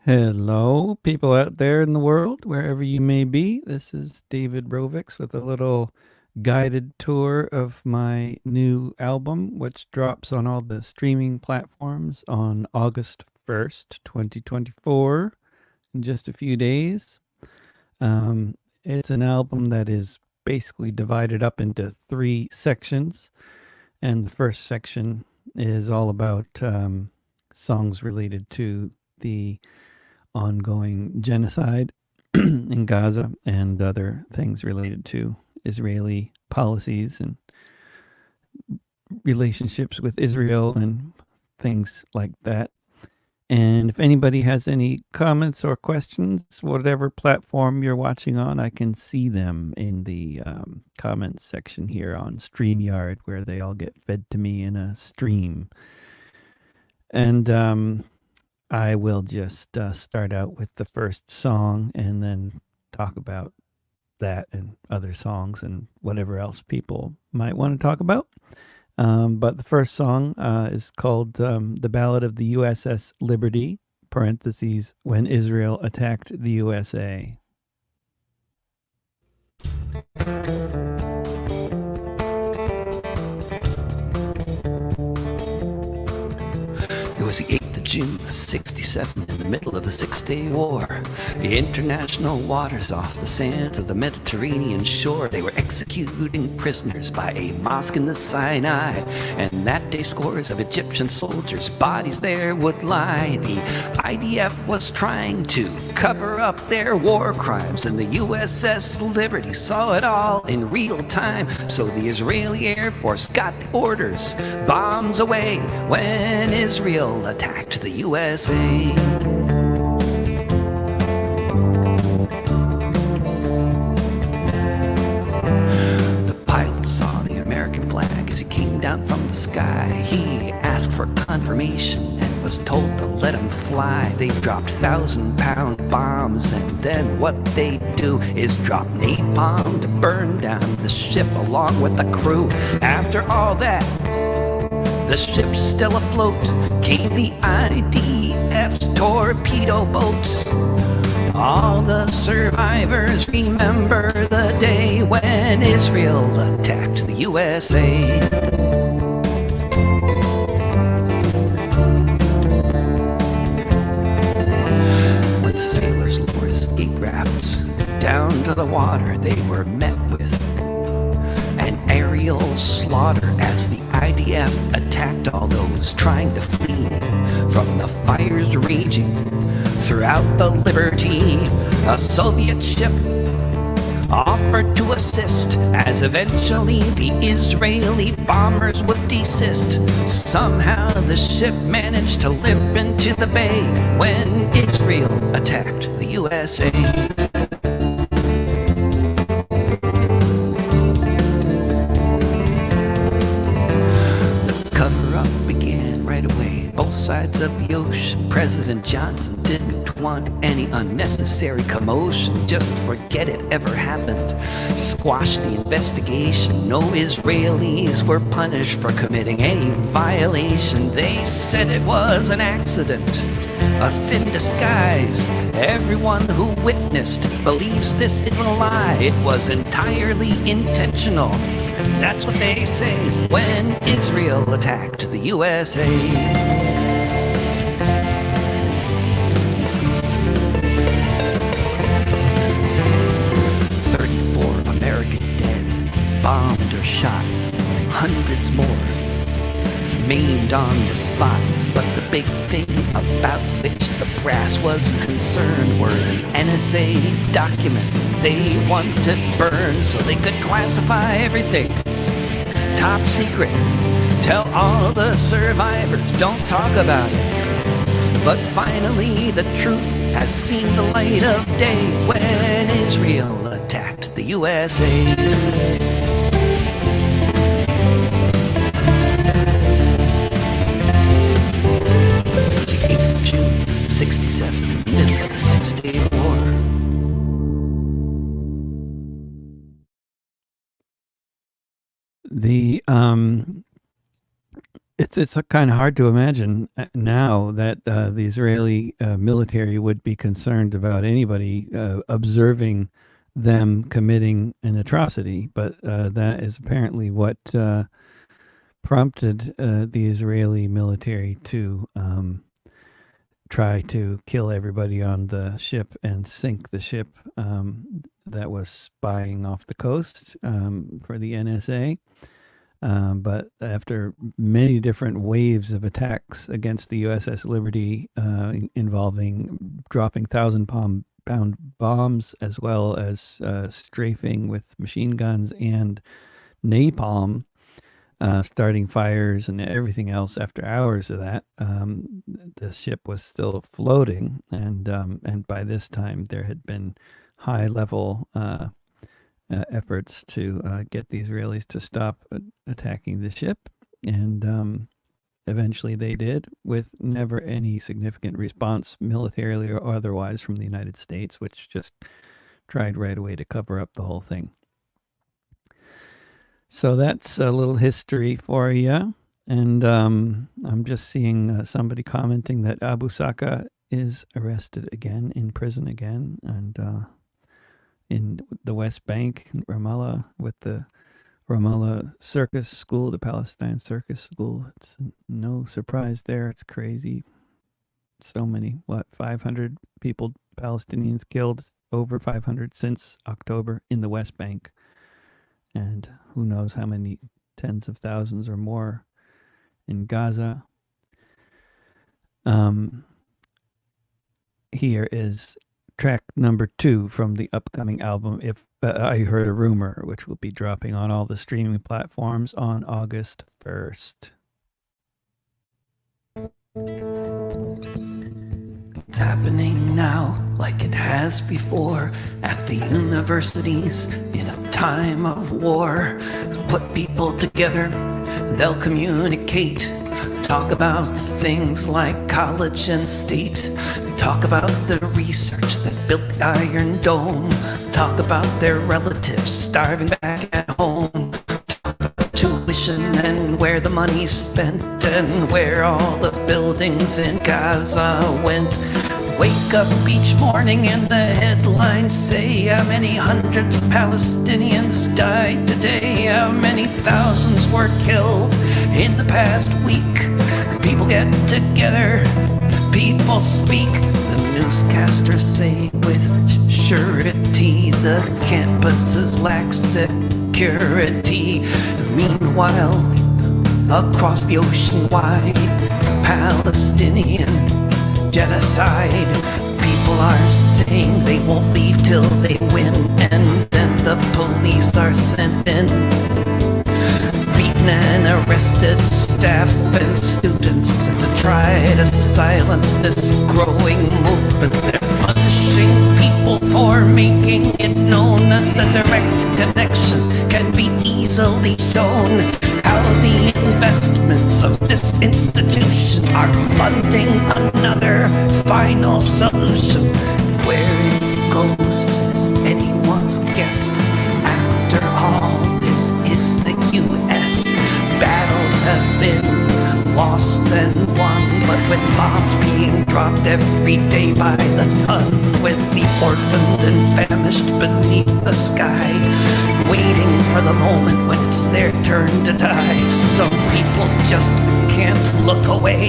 Hello, people out there in the world, wherever you may be. This is David Rovix with a little guided tour of my new album, which drops on all the streaming platforms on August 1st, 2024, in just a few days. It's an album that is basically divided up into three sections, and the first section is all about songs related to the ongoing genocide in Gaza and other things related to Israeli policies and relationships with Israel and things like that. And if anybody has any comments or questions, whatever platform you're watching on, I can see them in the comments section here on StreamYard, where they all get fed to me in a stream. And I will just start out with the first song and then talk about that and other songs and whatever else people might want to talk about. But the first song is called The Ballot of the USS Liberty, parentheses, when Israel attacked the USA. It was the 8th of June, 67, in the middle of the Six-Day War. The international waters off the sands of the Mediterranean shore, they were executing prisoners by a mosque in the Sinai. And that day scores of Egyptian soldiers' bodies there would lie. The IDF was trying to cover up their war crimes, and the USS Liberty saw it all in real time. So the Israeli Air Force got the orders, bombs away, when Israel attacked the USA. The pilot saw the American flag as he came down from the sky. He asked for confirmation and was told to let him fly. They dropped 1,000-pound bombs, and then what they do is drop napalm to burn down the ship along with the crew. After all that, the ship's still afloat, came the IDF's torpedo boats. All the survivors remember the day when Israel attacked the USA. When the sailors lowered escape rafts down to the water, they were met with an aerial slaughter as the IDF attacked all those trying to flee from the fires raging throughout the Liberty. A Soviet ship offered to assist as eventually the Israeli bombers would desist. Somehow the ship managed to limp into the bay when Israel attacked the USA. Sides of the ocean, President Johnson didn't want any unnecessary commotion. Just forget it ever happened. Squash the investigation. No Israelis were punished for committing any violation. They said it was an accident, a thin disguise. Everyone who witnessed believes this is a lie. It was entirely intentional. That's what they say when Israel attacked the USA. 34 Americans dead, bombed or shot, hundreds more maimed on the spot. But the big thing about which the brass was concerned were the NSA documents they wanted burned so they could classify everything top secret. Tell all the survivors, don't talk about it. But finally the truth has seen the light of day when Israel attacked the USA. It's the 8th of June, 67, middle of the Six-Day War. The It's kind of hard to imagine now that the Israeli military would be concerned about anybody observing them committing an atrocity, but that is apparently what prompted the Israeli military to try to kill everybody on the ship and sink the ship that was spying off the coast for the NSA. But after many different waves of attacks against the USS Liberty, involving dropping pound bombs as well as strafing with machine guns and napalm, starting fires and everything else. After hours of that, the ship was still floating, and by this time there had been high level efforts to get the Israelis to stop attacking the ship, and eventually they did, with never any significant response, militarily or otherwise, from the United States, which just tried right away to cover up the whole thing. So that's a little history for you. And I'm just seeing somebody commenting that Abu Saka is arrested again, in prison again, and in the West Bank, in Ramallah, with the Ramallah Circus School, the Palestine Circus School. It's no surprise there. It's crazy. So many, 500 people, Palestinians killed, over 500 since October in the West Bank. And who knows how many tens of thousands or more in Gaza. Here is track number 2 from the upcoming album, If I Heard a Rumor, which will be dropping on all the streaming platforms on August 1st. It's happening now like it has before at the universities in a time of war. Put people together, they'll communicate. Talk about things like college and state. Talk about the research that built the Iron Dome. Talk about their relatives starving back at home. Talk about tuition and where the money's spent and where all the buildings in Gaza went. Wake up each morning and the headlines say how many hundreds of Palestinians died today, how many thousands were killed in the past week. People get together, people speak. The newscasters say with surety the campuses lack security. Meanwhile, across the ocean wide, Palestinian genocide. People are saying they won't leave till they win, and then the police are sent in. Beaten and arrested staff and students, and to try to silence this growing movement. They're punishing people for making it known that the direct connection can be easily shown. How the investments of this institution are funding another final solution. Where it goes is anyone's guess. After all, this is the U.S. Battles have been lost and won, but with bombs being dropped every day by the ton, with the orphaned and famished beneath the sky, waiting for the moment when it's their turn to die. Some people just can't look away.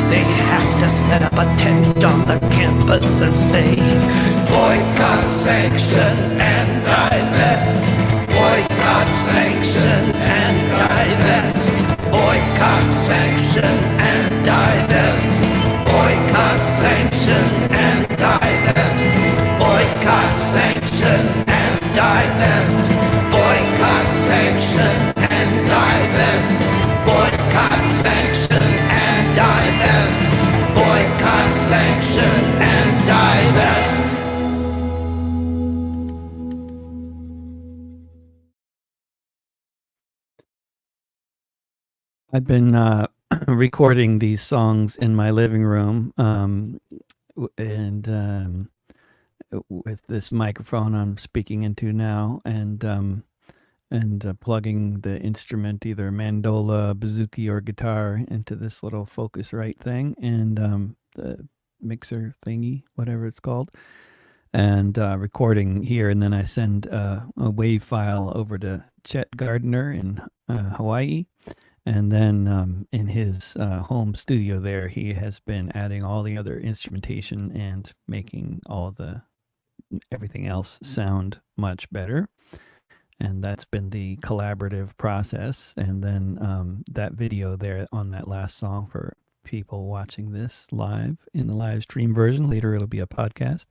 They have to set up a tent on the campus and say, boycott, sanction, and divest. Boycott, sanction, and divest. Boycott, sanction, and divest. Boycott, sanction, and divest. Boycott, sanction, and divest. Boycott, sanction, and divest. Boycott, sanction, and divest. Boycott, sanction, and divest. I've been recording these songs in my living room, and with this microphone I'm speaking into now, and and plugging the instrument, either mandola, bouzouki, or guitar, into this little Focusrite thing, and the mixer thingy, whatever it's called, and recording here. And then I send a WAV file over to Chet Gardner in Hawaii. And then in his home studio there, he has been adding all the other instrumentation and making all the everything else sound much better. And that's been the collaborative process. And then that video there on that last song, for people watching this live in the live stream version, later it'll be a podcast.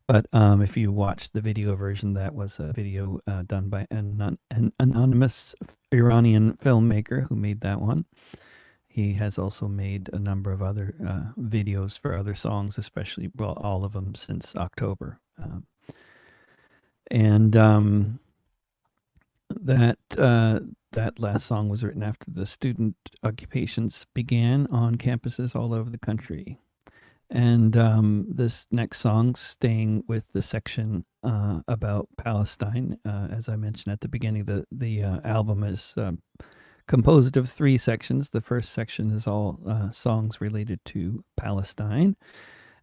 But if you watch the video version, that was a video done by an anonymous Iranian filmmaker who made that one. He has also made a number of other videos for other songs, especially, well, all of them since October. And that last song was written after the student occupations began on campuses all over the country. And this next song, staying with the section about Palestine, as I mentioned at the beginning, the album is composed of 3 sections. The first section is all songs related to Palestine,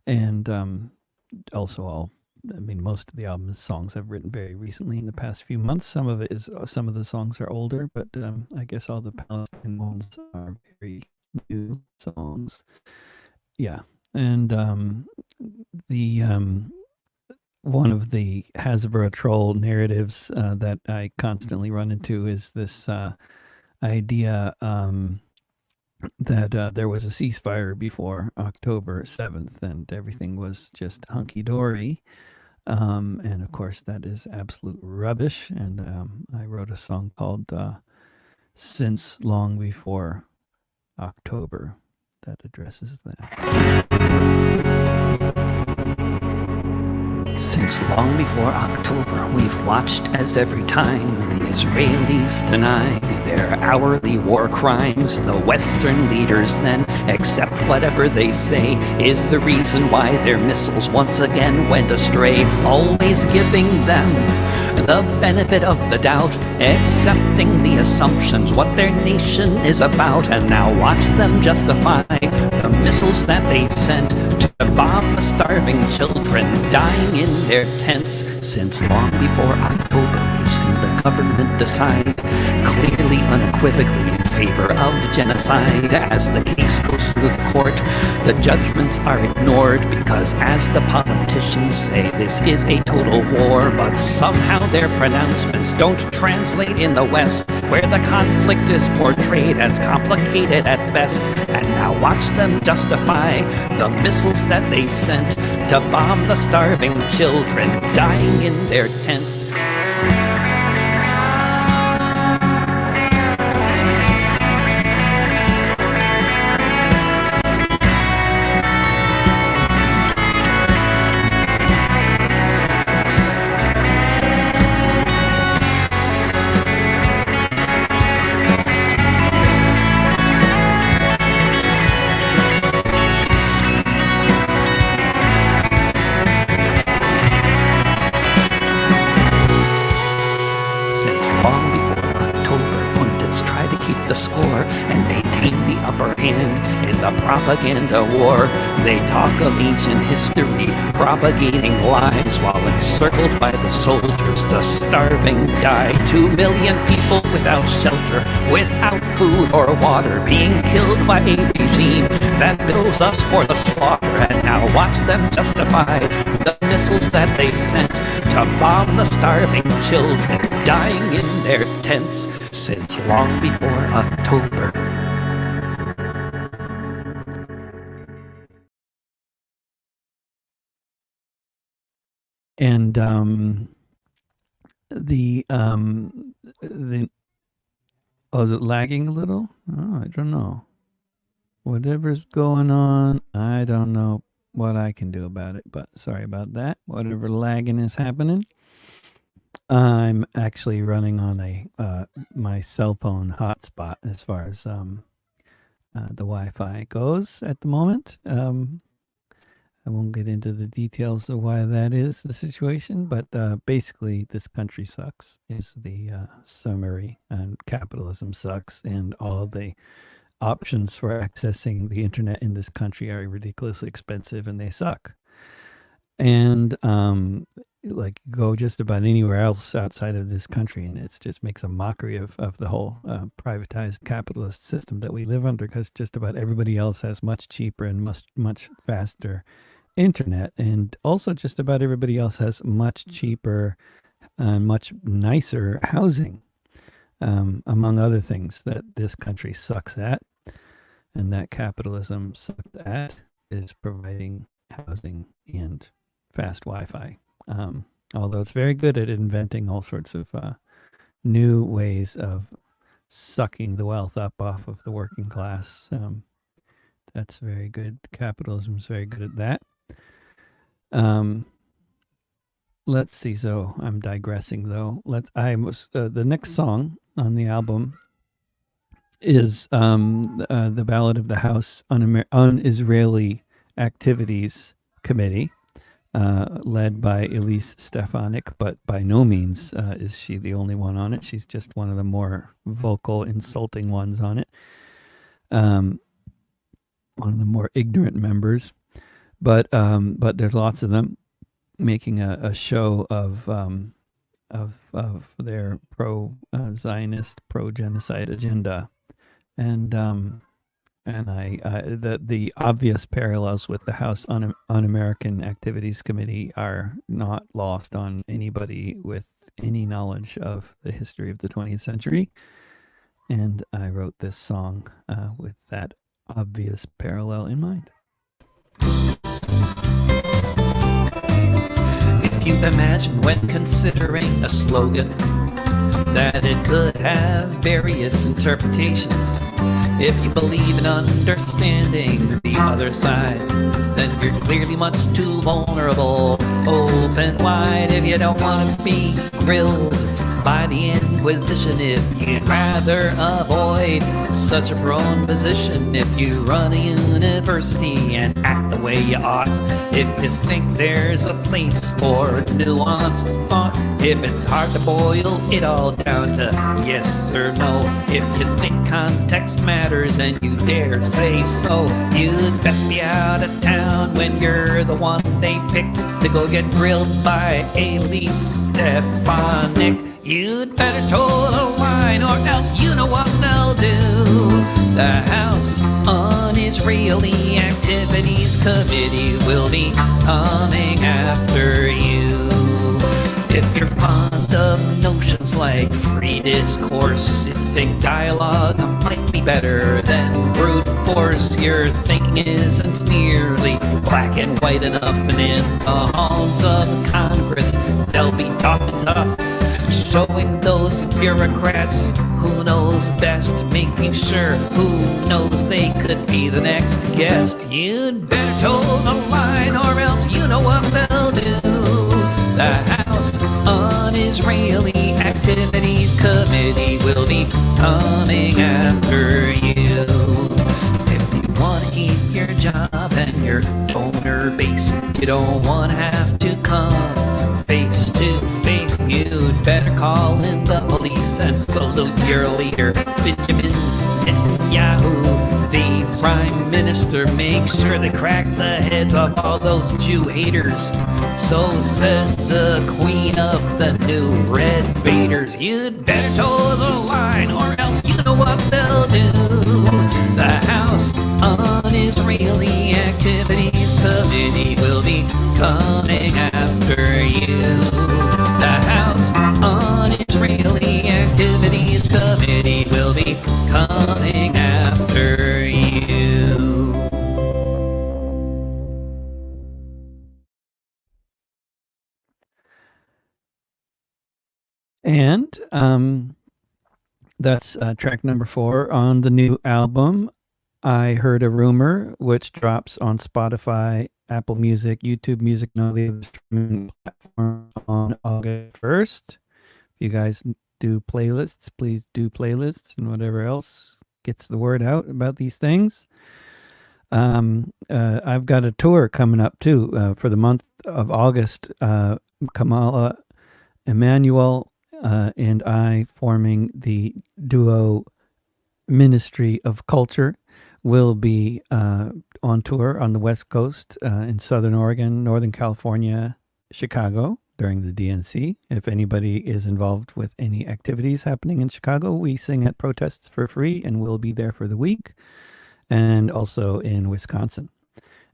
and also all. I mean, most of the album's songs I've written very recently in the past few months. Some of the songs are older, but I guess all the Palestine ones are very new songs. Yeah. And the one of the Hasbro troll narratives that I constantly run into is this idea that there was a ceasefire before October 7th and everything was just hunky-dory. And of course, that is absolute rubbish. And I wrote a song called Since Long Before October that addresses that. Since long before October, we've watched as every time the Israelis deny their hourly war crimes, the Western leaders then accept whatever they say is the reason why their missiles once again went astray, always giving them the benefit of the doubt, accepting the assumptions what their nation is about, and now watch them justify the missiles that they sent to bomb the starving children dying in their tents. Since long before October, we've seen the government decide clearly, unequivocally in favor of genocide. As the case goes through the court, the judgments are ignored because, as the politicians say, this is a total war, but somehow their pronouncements don't translate in the West, where the conflict is portrayed as complicated at best. And now watch them justify the missiles that they sent to bomb the starving children dying in their tents. The score and maintain the upper hand in the propaganda war. They talk of ancient history, propagating lies while encircled by the soldiers. The starving die. 2 million people without shelter, without food or water, being killed by a regime that bills us for the slaughter. And now watch them justify the missiles that they sent to bomb the starving children dying in their tents. Since long before October. And is it lagging a little? Oh, I don't know. Whatever's going on, I don't know what I can do about it, but sorry about that. Whatever lagging is happening. I'm actually running on a my cell phone hotspot as far as the Wi-Fi goes at the moment. won't get into the details of why that is the situation, but basically, this country sucks is the summary, and capitalism sucks, and all the options for accessing the internet in this country are ridiculously expensive and they suck. And like go just about anywhere else outside of this country, and it just makes a mockery of the whole privatized capitalist system that we live under, because just about everybody else has much cheaper and much faster internet, and also just about everybody else has much cheaper and much nicer housing, among other things that this country sucks at, and that capitalism sucks at is providing housing and fast Wi-Fi. Although it's very good at inventing all sorts of new ways of sucking the wealth up off of the working class. That's very good. Capitalism is very good at that. Let's see. So I'm digressing, though. The next song on the album is the Ballot of the House Un-Israeli Activities Committee, led by Elise Stefanik, but by no means is she the only one on it. She's just one of the more vocal, insulting ones on it. One of the more ignorant members, but there's lots of them making a show of their pro-Zionist, pro-genocide agenda, and the obvious parallels with the House Un-American Activities Committee are not lost on anybody with any knowledge of the history of the 20th century. And I wrote this song with that obvious parallel in mind. If you imagine when considering a slogan that it could have various interpretations, if you believe in understanding the other side, then you're clearly much too vulnerable. Open wide if you don't want to be grilled by the Inquisition, if you'd rather avoid such a prone position, if you run a university and act the way you ought, if you think there's a place for nuanced thought, if it's hard to boil it all down to yes or no, if you think context matters and you dare say so, you'd best be out of town when you're the one they pick to go get grilled by Elise Stefanik. You'd better toe the line or else you know what they'll do. The House Un-Israeli Activities Committee will be coming after you. If you're fond of notions like free discourse, if you think dialogue might be better than brute force, your thinking isn't nearly black and white enough, and in the halls of Congress they'll be talking tough, showing those bureaucrats who knows best, making sure who knows they could be the next guest. You'd better toe the line or else you know what they'll do. The House Un-Israeli Activities Committee will be coming after you. If you want to keep your job and your donor base, you don't want to have to come face to face, you'd better call in the police and salute your leader, Benjamin Netanyahu, the Prime Minister. Make sure they crack the heads off all those Jew haters. So says the queen of the new red baiters. You'd better toe the line or else you know what they'll do. The House Un-Israeli Activities Committee will be coming after you. The House Un-Israeli Activities Committee will be coming after you. And that's track number 4 on the new album, I Heard a Rumor, which drops on Spotify, Apple Music, YouTube Music, and all the other streaming platforms on August 1st. If you guys do playlists, please do playlists and whatever else gets the word out about these things. I've got a tour coming up too for the month of August. Kamala Emmanuel and I, forming the duo Ministry of Culture, will be on tour on the West Coast in Southern Oregon, Northern California, Chicago during the DNC. If anybody is involved with any activities happening in Chicago, we sing at protests for free and we'll be there for the week, and also in Wisconsin.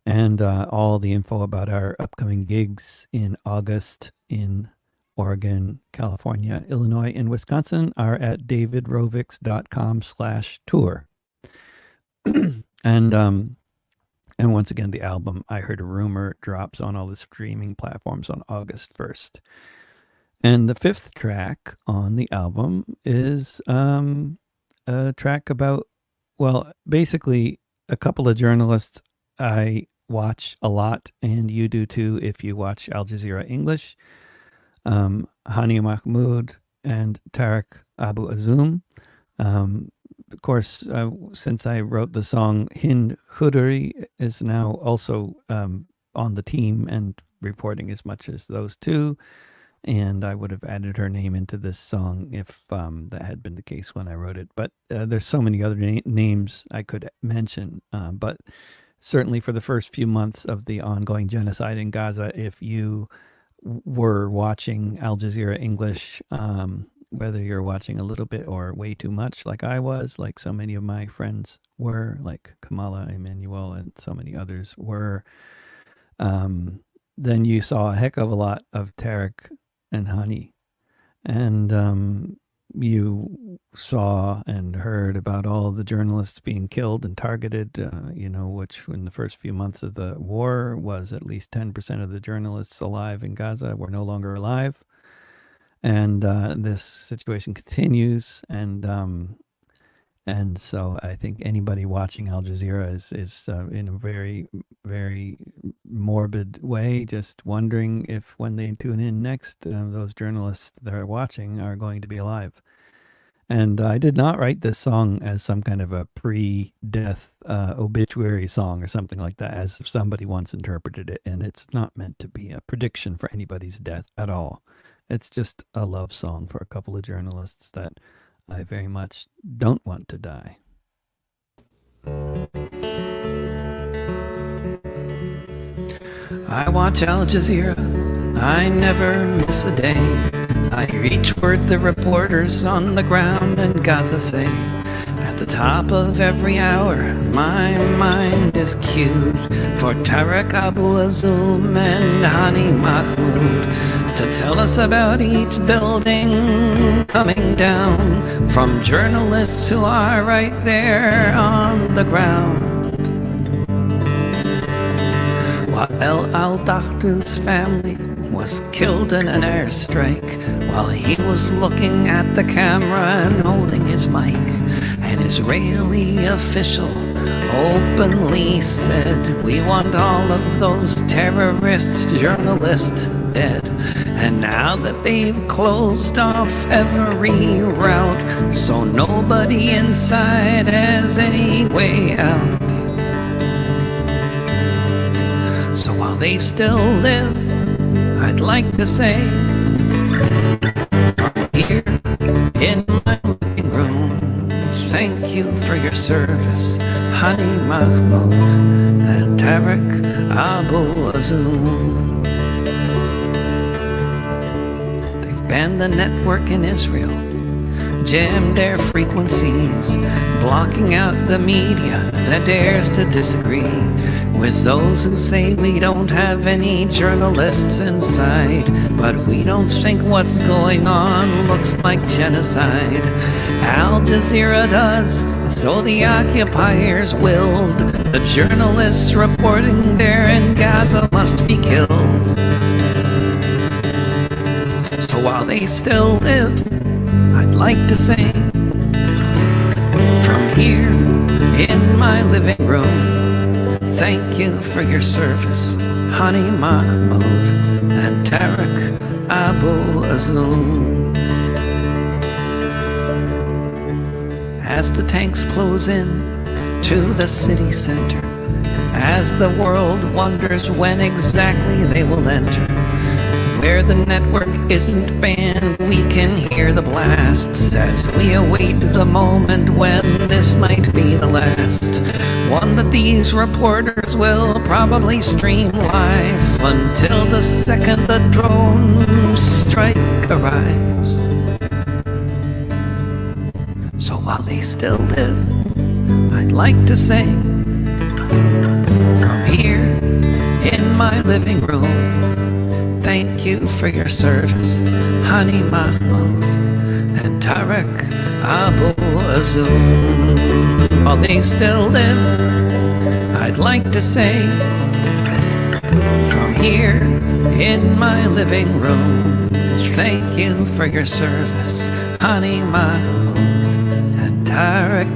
And all the info about our upcoming gigs in August in Oregon, California, Illinois, and Wisconsin are at davidrovics.com/tour. And once again, the album I Heard a Rumor drops on all the streaming platforms on August 1st. And the fifth track on the album is a track about, well, basically a couple of journalists I watch a lot, and you do too if you watch Al Jazeera English, Hani Mahmoud and Tariq Abu Azum. Of course, since I wrote the song, Hind Huduri is now also on the team and reporting as much as those two. And I would have added her name into this song if that had been the case when I wrote it. But there's so many other names I could mention. But certainly for the first few months of the ongoing genocide in Gaza, if you were watching Al Jazeera English, whether you're watching a little bit or way too much like I was, like so many of my friends were, like Kamala Emmanuel and so many others were, then you saw a heck of a lot of Tariq and Hani. And you saw and heard about all the journalists being killed and targeted, which in the first few months of the war was at least 10% of the journalists alive in Gaza were no longer alive. And this situation continues, and so I think anybody watching Al Jazeera is in a very, very morbid way, just wondering if when they tune in next, those journalists that are watching are going to be alive. And I did not write this song as some kind of a pre-death obituary song or something like that, as if somebody once interpreted it, and it's not meant to be a prediction for anybody's death at all. It's just a love song for a couple of journalists that I very much don't want to die. I watch Al Jazeera, I never miss a day. I hear each word the reporters on the ground in Gaza say. At the top of every hour, my mind is cued for Tariq Abu Azum and Hani Mahmoud to tell us about each building coming down from journalists who are right there on the ground. Wael al-Dahdu's family was killed in an airstrike while he was looking at the camera and holding his mic. An Israeli official openly said, "We want all of those terrorist journalists dead." And now that they've closed off every route, so nobody inside has any way out. So while they still live, I'd like to say, from here in my living room, thank you for your service, Hani Mahmoud and Tariq Abu Azum. They've banned the network in Israel, jammed their frequencies, blocking out the media that dares to disagree with those who say we don't have any journalists inside, but we don't think what's going on looks like genocide. Al Jazeera does, so the occupiers willed. The journalists reporting there in Gaza must be killed. So while they still live, I'd like to say, from here in my living room, thank you for your service, Hani Mahmoud and Tariq Abu Azum. As the tanks close in to the city center, as the world wonders when exactly they will enter. Where the network isn't banned, we can hear the blasts as we await the moment when this might be the last one that these reporters will probably stream live until the second the drone strike arrives. So while they still live, I'd like to say, from here in my living room, thank you for your service, Hani Mahmoud and Tarek Abu Azum. While they still live, I'd like to say, from here in my living room, thank you for your service, Hani Mahmoud and Tarek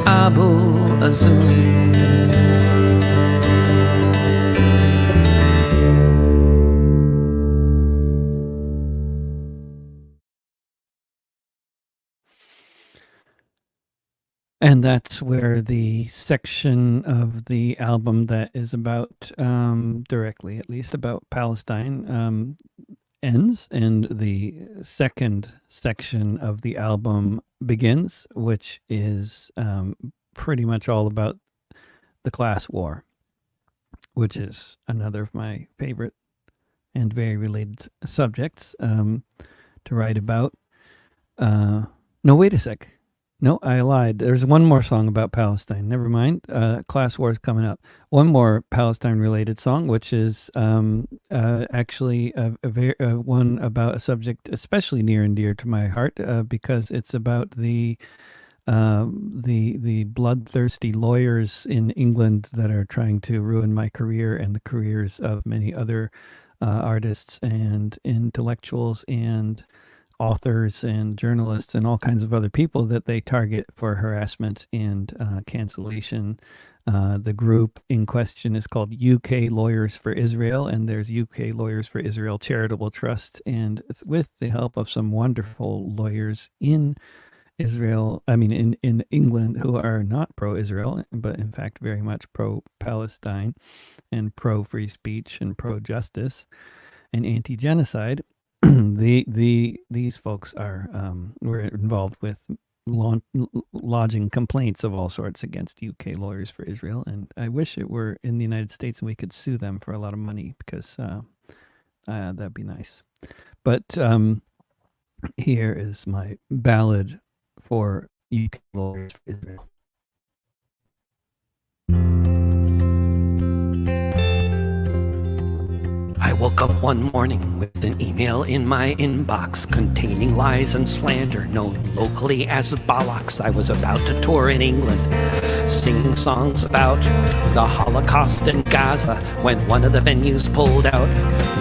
Abu Azum. And that's where the section of the album that is about, directly at least, about Palestine ends, and the second section of the album begins, which is pretty much all about the class war, which is another of my favorite and very related subjects to write about. No, wait a sec. No, I lied. There's one more song about Palestine. Never mind. Class war is coming up. One more Palestine-related song, which is actually one about a subject especially near and dear to my heart, because it's about the bloodthirsty lawyers in England that are trying to ruin my career and the careers of many other artists and intellectuals and authors and journalists and all kinds of other people that they target for harassment and cancellation. The group in question is called UK Lawyers for Israel, and there's UK Lawyers for Israel Charitable Trust. And with the help of some wonderful lawyers in Israel, in England, who are not pro-Israel, but in fact very much pro-Palestine and pro-free speech and pro-justice and anti-genocide, these folks were involved with lodging complaints of all sorts against UK Lawyers for Israel, and I wish it were in the United States and we could sue them for a lot of money, because that'd be nice. But here is my ballad for UK Lawyers for Israel. I woke up one morning with an email in my inbox containing lies and slander known locally as Ballot. I was about to tour in England, singing songs about the Holocaust in Gaza when one of the venues pulled out.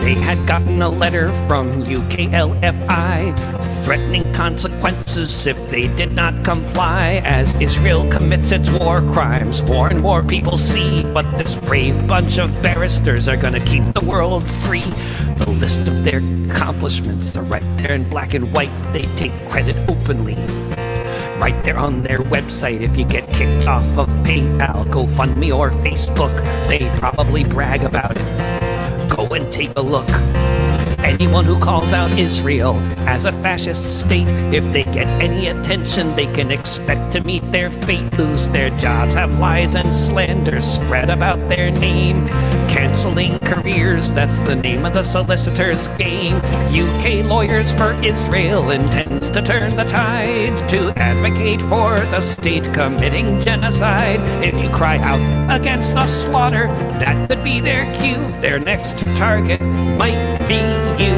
They had gotten a letter from UKLFI threatening consequences if they did not comply as Israel commits its war crimes. More and more people see, but this brave bunch of barristers are gonna keep the world free. The list of their accomplishments are right there in black and white. They take credit openly, right there on their website. If you get kicked off of PayPal, GoFundMe, or Facebook, they probably brag about it. Go and take a look. Anyone who calls out Israel as a fascist state, if they get any attention, they can expect to meet their fate, lose their jobs, have lies and slander spread about their name. Canceling careers, that's the name of the solicitor's game. UK Lawyers for Israel intends to turn the tide to advocate for the state committing genocide. If you cry out against the slaughter, that could be their cue. Their next target might be you.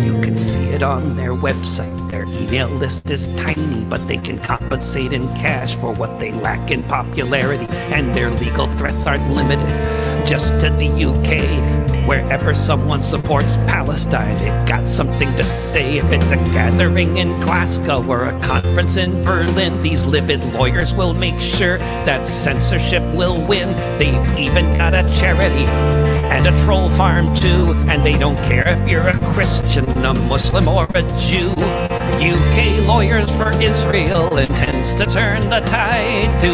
You can see it on their website. Their email list is tiny, but they can compensate in cash for what they lack in popularity, and their legal threats aren't limited just to the UK. Wherever someone supports Palestine, they've got something to say. If it's a gathering in Glasgow or a conference in Berlin, these livid lawyers will make sure that censorship will win. They've even got a charity and a troll farm too, and they don't care if you're a Christian, a Muslim, or a Jew. UK Lawyers for Israel intends to turn the tide to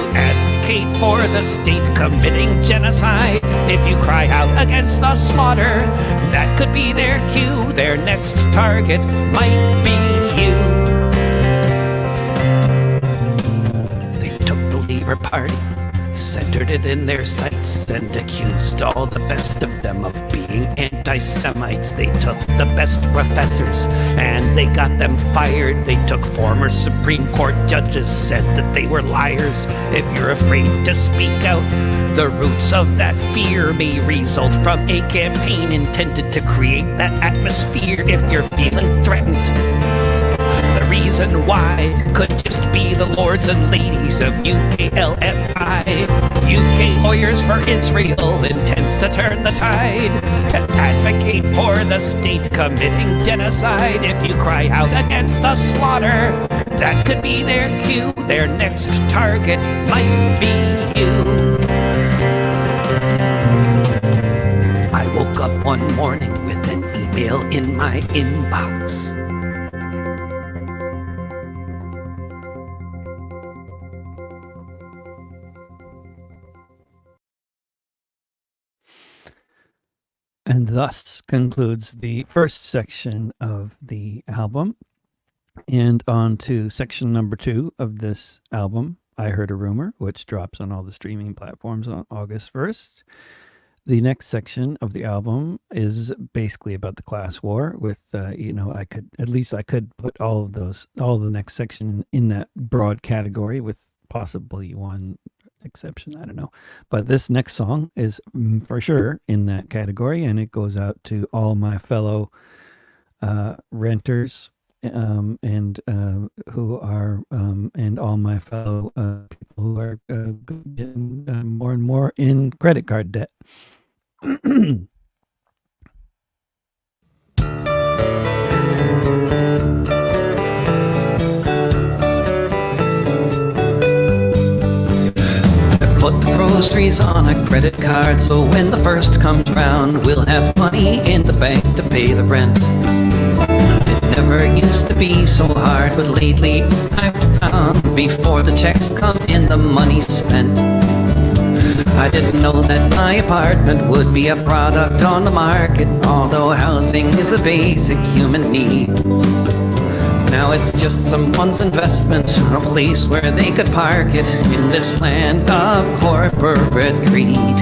advocate for the state committing genocide. If you cry out against the slaughter, that could be their cue. Their next target might be you. They took the Labour Party, centered it in their sights, and accused all the best of them of being anti-Semites. They took the best professors and they got them fired. They took former Supreme Court judges, said that they were liars. If you're afraid to speak out, the roots of that fear may result from a campaign intended to create that atmosphere. If you're feeling threatened, the reason why could just be the lords and ladies of UKLFI. UK Lawyers for Israel intends to turn the tide, to advocate for the state committing genocide. If you cry out against the slaughter, that could be their cue. Their next target might be you. I woke up one morning with an email in my inbox. And thus concludes the first section of the album. And on to section number 2 of this album, I Heard a Rumor, which drops on all the streaming platforms on August 1st. The next section of the album is basically about the class war with, I could put all the next section in that broad category with possibly one exception, I don't know. But this next song is for sure in that category, and it goes out to all my fellow renters and who are and all my fellow people who are getting more and more in credit card debt. Put the groceries on a credit card, so when the first comes round, we'll have money in the bank to pay the rent. It never used to be so hard, but lately I've found before the checks come in, the money's spent. I didn't know that my apartment would be a product on the market, although housing is a basic human need. Now it's just someone's investment, a place where they could park it in this land of corporate greed.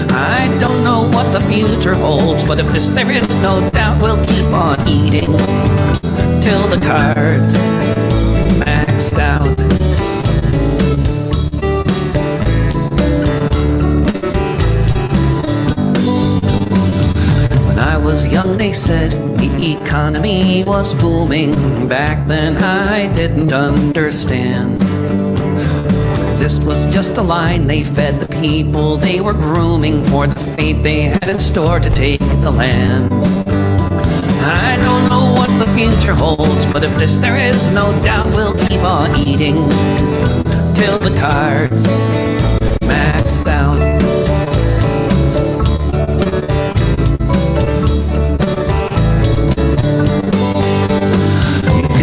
I don't know what the future holds, but of this there is no doubt we'll keep on eating till the cards maxed out. When I was young, they said the economy was booming. Back then I didn't understand. This was just a line they fed the people they were grooming for the fate they had in store to take the land. I don't know what the future holds, but of this there is no doubt we'll keep on eating till the cards maxed out.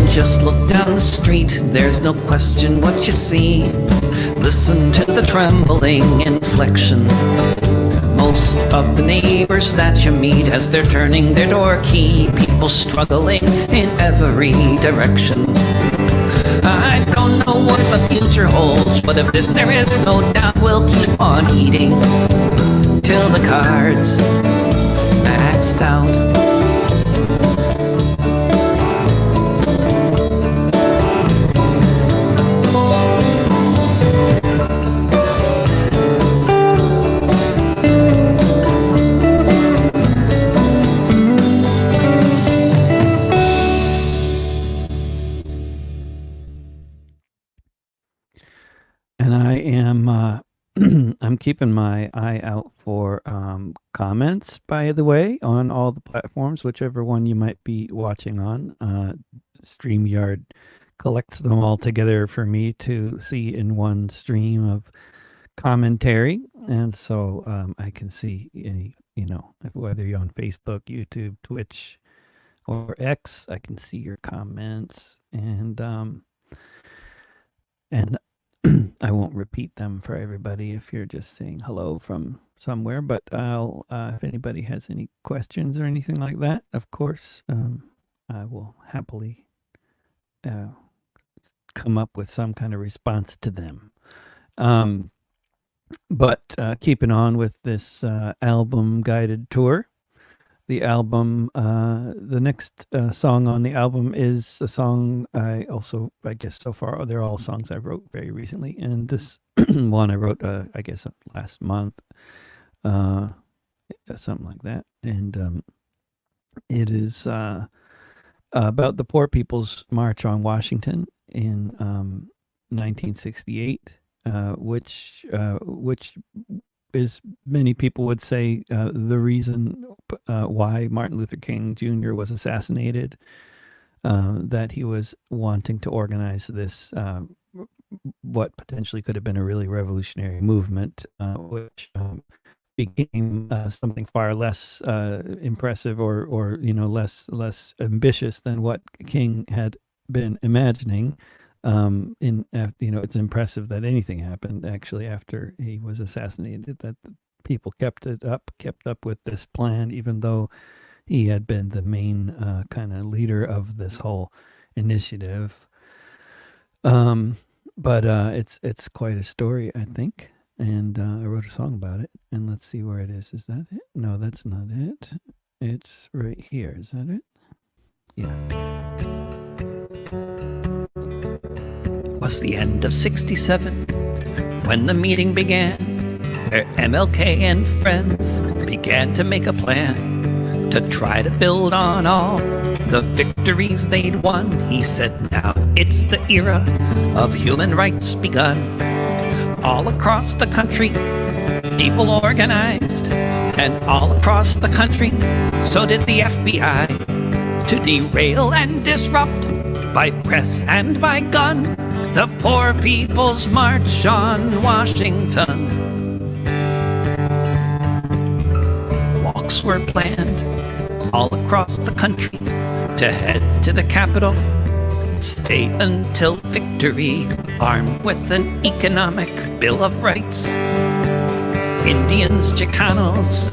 Just look down the street, there's no question what you see. Listen to the trembling inflection. Most of the neighbors that you meet as they're turning their door key, people struggling in every direction. I don't know what the future holds, but of this there is no doubt we'll keep on eating till the cards maxed out. And I am I'm keeping my eye out for comments, by the way, on all the platforms, whichever one you might be watching on. StreamYard collects them all together for me to see in one stream of commentary. And so I can see, whether you're on Facebook, YouTube, Twitch, or X, I can see your comments. And I won't repeat them for everybody if you're just saying hello from somewhere, but I'll, if anybody has any questions or anything like that, of course, I will happily uh, come up with some kind of response to them. But keeping on with this album guided tour, the album, the next song on the album is a song I guess so far, they're all songs I wrote very recently. And this one I wrote, I guess, last month, something like that. And it is about the Poor People's March on Washington in 1968, which is, many people would say, the reason why Martin Luther King Jr. was assassinated, that he was wanting to organize this, what potentially could have been a really revolutionary movement, which became something far less impressive or less ambitious than what King had been imagining. It's impressive that anything happened actually after he was assassinated, that the people kept up with this plan, even though he had been the main kind of leader of this whole initiative. But it's quite a story, I think. And I wrote a song about it, and let's see where it is. Is that it? No, that's not it. It's right here. Is that it? Yeah. Was the end of 67 when the meeting began, where MLK and friends began to make a plan to try to build on all the victories they'd won. He said, now it's the era of human rights begun. All across the country, people organized, and all across the country, so did the FBI, to derail and disrupt by press and by gun the Poor People's March on Washington. Walks were planned all across the country to head to the Capitol, stay until victory, armed with an economic Bill of Rights. Indians, Chicanos,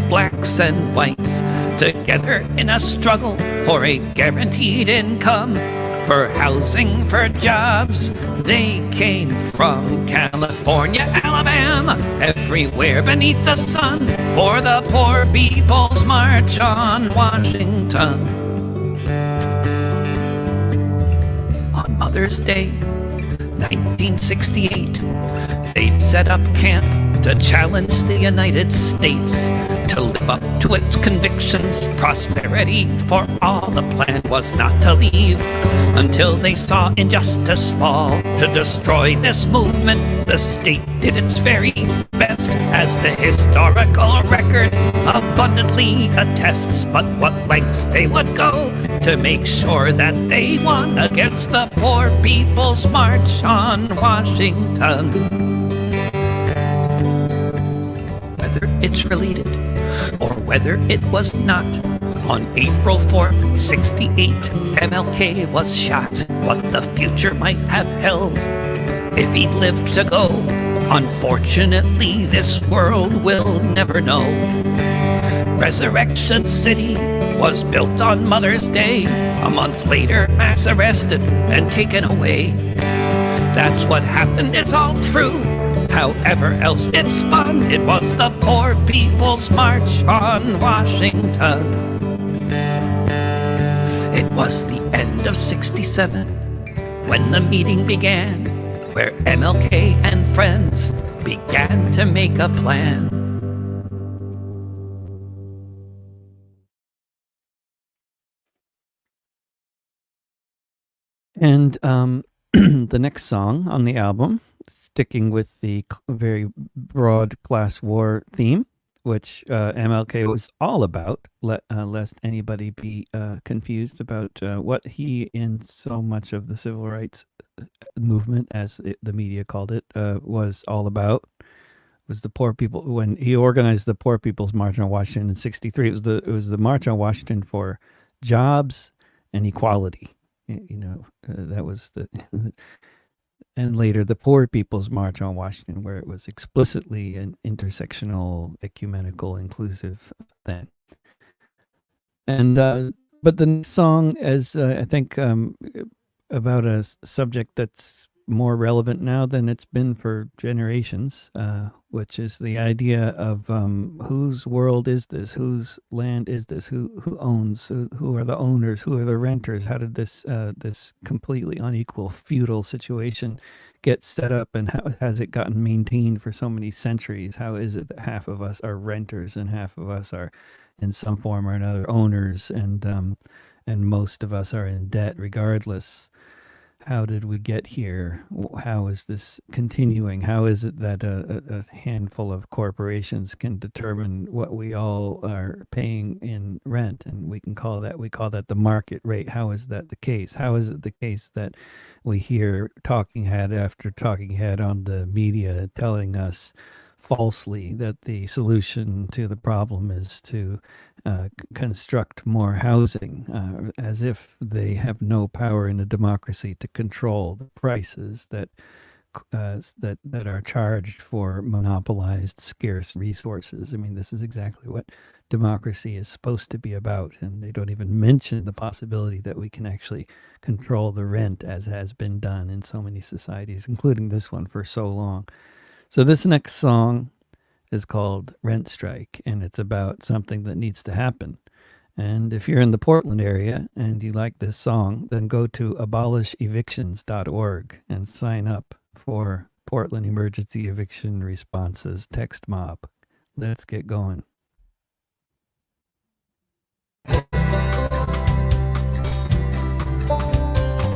blacks and whites, together in a struggle for a guaranteed income, for housing, for jobs. They came from California, Alabama, everywhere beneath the sun, for the Poor People's March on Washington. On Mother's Day, 1968, they'd set up camp to challenge the United States to live up to its convictions. Prosperity for all, the plan was not to leave until they saw injustice fall. To destroy this movement, the state did its very best, as the historical record abundantly attests. But what lengths they would go to make sure that they won against the Poor People's March on Washington. Whether it's related or whether it was not, on April 4th, 68, MLK was shot. What the future might have held if he'd lived to go, unfortunately this world will never know. Resurrection City was built on Mother's Day. A month later, mass arrested and taken away. That's what happened, it's all true. However else it's spun, it was the Poor People's March on Washington. It was the end of 67 when the meeting began, where MLK and friends began to make a plan. And the next song on the album, sticking with the very broad class war theme, which MLK was all about, lest anybody be confused about what he, in so much of the civil rights movement, as the media called it, was all about, was the poor people. When he organized the Poor People's March on Washington in '63, it was the March on Washington for jobs and equality. That was the and later the Poor People's March on Washington, where it was explicitly an intersectional, ecumenical, inclusive thing. And but the next song is, I think, about a subject that's more relevant now than it's been for generations, which is the idea of whose world is this, whose land is this, who owns, who are the owners, who are the renters, how did this completely unequal feudal situation get set up, and how has it gotten maintained for so many centuries? How is it that half of us are renters and half of us are in some form or another owners, and most of us are in debt regardless? How did we get here? How is this continuing? How is it that a handful of corporations can determine what we all are paying in rent, and we call that the market rate? How is that the case? How is it the case that we hear talking head after talking head on the media telling us falsely that the solution to the problem is to construct more housing, as if they have no power in a democracy to control the prices that are charged for monopolized scarce resources. I mean, this is exactly what democracy is supposed to be about, and they don't even mention the possibility that we can actually control the rent, as has been done in so many societies, including this one for so long. So this next song is called Rent Strike, and it's about something that needs to happen. And if you're in the Portland area and you like this song, then go to abolishevictions.org and sign up for Portland Emergency Eviction Responses Text Mob. Let's get going.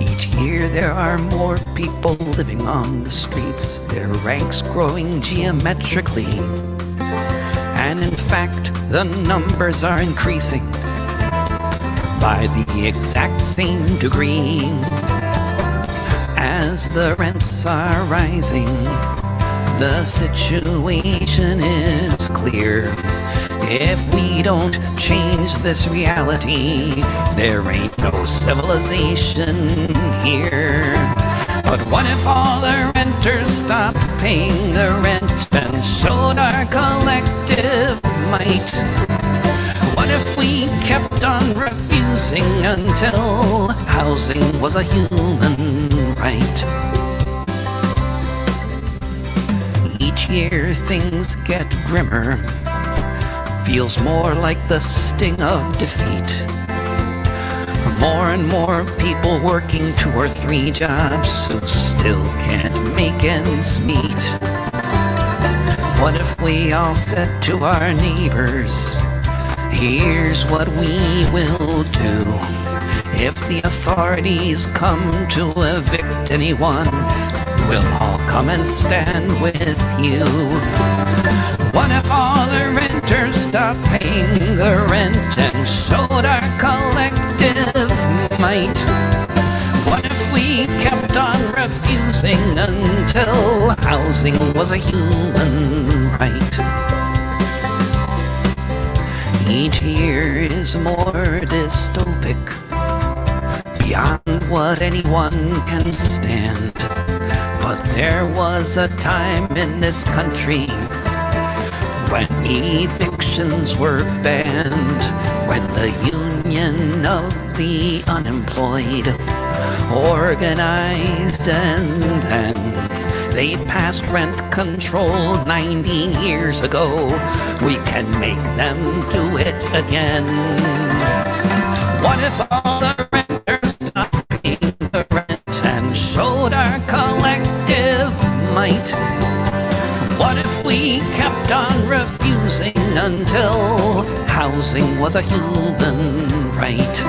Each year there are more people living on the streets, their ranks growing geometrically. And in fact, the numbers are increasing by the exact same degree. As the rents are rising, the situation is clear. If we don't change this reality, there ain't no civilization here. But what if all the renters stopped paying the rent and showed our collective might? What if we kept on refusing until housing was a human right? Each year things get grimmer, feels more like the sting of defeat. More and more people working 2 or 3 jobs who still can't make ends meet. What if we all said to our neighbors, here's what we will do. If the authorities come to evict anyone, we'll all come and stand with you. What if all the renters stopped paying the rent and showed our collective might? What if we kept on refusing until housing was a human right? Each year is more dystopic, beyond what anyone can stand. But there was a time in this country when evictions were banned, when the Union of the Unemployed organized, and then they passed rent control 90 years ago. We can make them do it again. What if all the renters stopped paying the rent and showed our collective might? What if we kept on refusing until housing was a human right?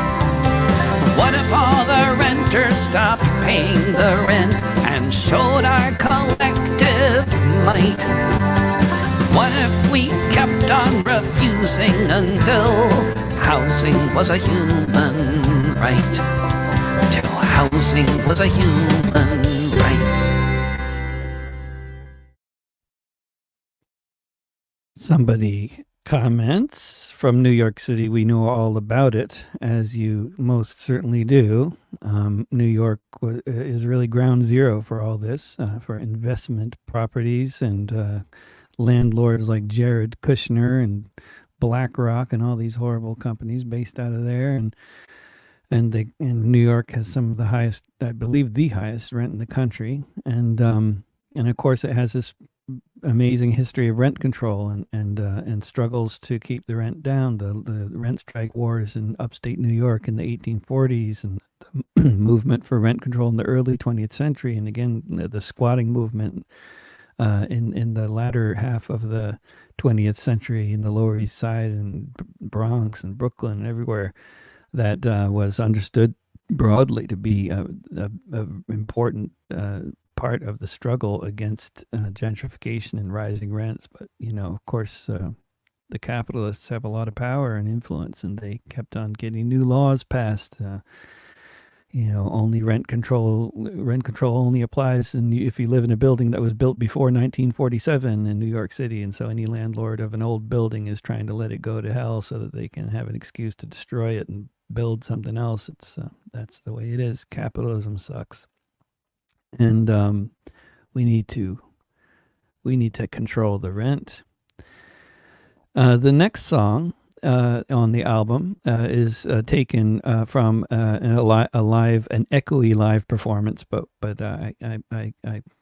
What if all the renters stopped paying the rent and showed our collective might? What if we kept on refusing until housing was a human right? Till housing was a human right. Somebody Comments from New York City. We know all about it, as you most certainly do. New York is really ground zero for all this, for investment properties and landlords like Jared Kushner and BlackRock and all these horrible companies based out of there. And New York has some of the highest, I believe, the highest rent in the country. And of course, it has this amazing history of rent control and struggles to keep the rent down. The rent strike wars in upstate New York in the 1840s, and the movement for rent control in the early 20th century, and again the squatting movement in the latter half of the 20th century in the Lower East Side and Bronx and Brooklyn and everywhere, that was understood broadly to be a important part of the struggle against gentrification and rising rents. But, of course, the capitalists have a lot of power and influence, and they kept on getting new laws passed. Only rent control only applies if you live in a building that was built before 1947 in New York City. And so any landlord of an old building is trying to let it go to hell so that they can have an excuse to destroy it and build something else. That's the way it is. Capitalism sucks. And we need to control the rent. The next song on the album is taken from an echoey live performance, but I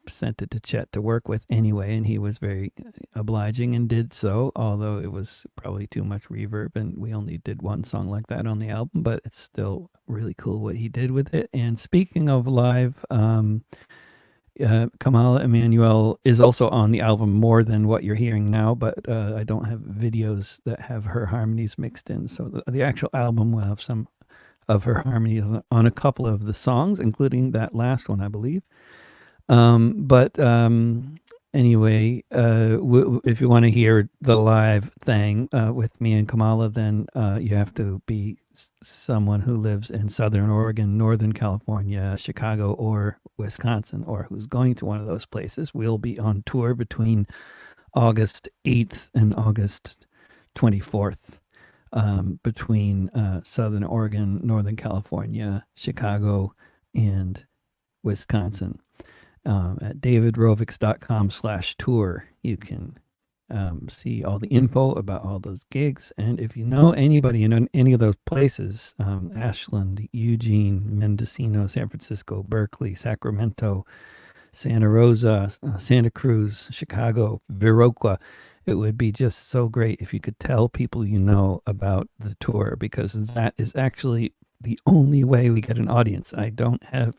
sent it to Chet to work with anyway, and he was very obliging and did so, although it was probably too much reverb, and we only did one song like that on the album, but it's still really cool what he did with it. And speaking of live, Kamala Emanuel is also on the album more than what you're hearing now, but I don't have videos that have her harmonies mixed in. So the actual album will have some of her harmonies on a couple of the songs, including that last one, I believe. But anyway, if you want to hear the live thing with me and Kamala, then you have to be someone who lives in Southern Oregon, Northern California, Chicago, or Wisconsin, or who's going to one of those places. We'll be on tour between August 8th and August 24th, between Southern Oregon, Northern California, Chicago, and Wisconsin. At davidrovics.com/tour, you can see all the info about all those gigs. And if you know anybody in any of those places, Ashland, Eugene, Mendocino, San Francisco, Berkeley, Sacramento, Santa Rosa, Santa Cruz, Chicago, Viroqua, it would be just so great if you could tell people you know about the tour, because that is actually the only way we get an audience. I don't have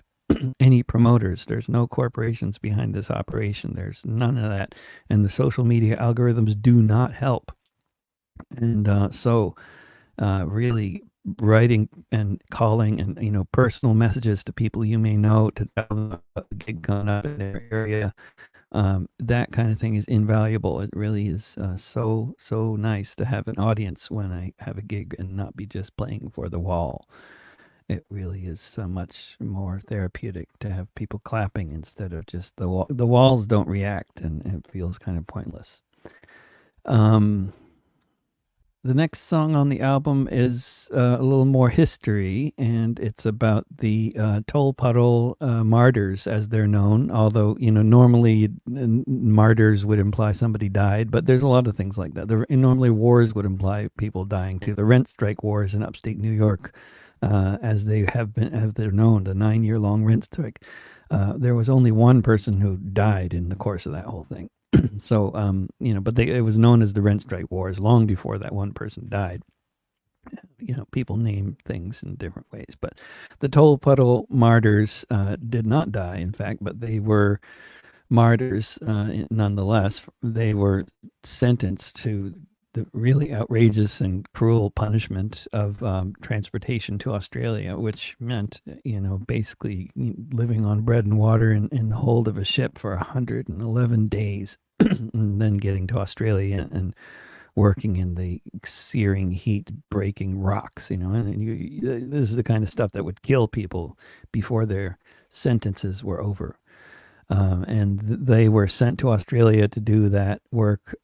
any promoters. There's no corporations behind this operation. There's none of that. And the social media algorithms do not help. And so really writing and calling and, personal messages to people you may know to tell them about the gig coming up in their area, that kind of thing is invaluable. It really is so nice to have an audience when I have a gig and not be just playing for the wall. It really is so much more therapeutic to have people clapping instead of just the wall. The walls don't react, and it feels kind of pointless. The next song on the album is a little more history, and it's about the Toll Puddle martyrs, as they're known. Although, normally martyrs would imply somebody died, but there's a lot of things like that. Normally wars would imply people dying too. The rent strike wars in upstate New York, as they're known, the 9-year-long rent strike, there was only one person who died in the course of that whole thing. So, but it was known as the rent strike wars long before that one person died. People name things in different ways, but the Toll Puddle martyrs did not die, in fact, but they were martyrs nonetheless. They were sentenced to the really outrageous and cruel punishment of transportation to Australia, which meant, basically living on bread and water in the hold of a ship for 111 days, and then getting to Australia and working in the searing heat, breaking rocks, and this is the kind of stuff that would kill people before their sentences were over. And they were sent to Australia to do that work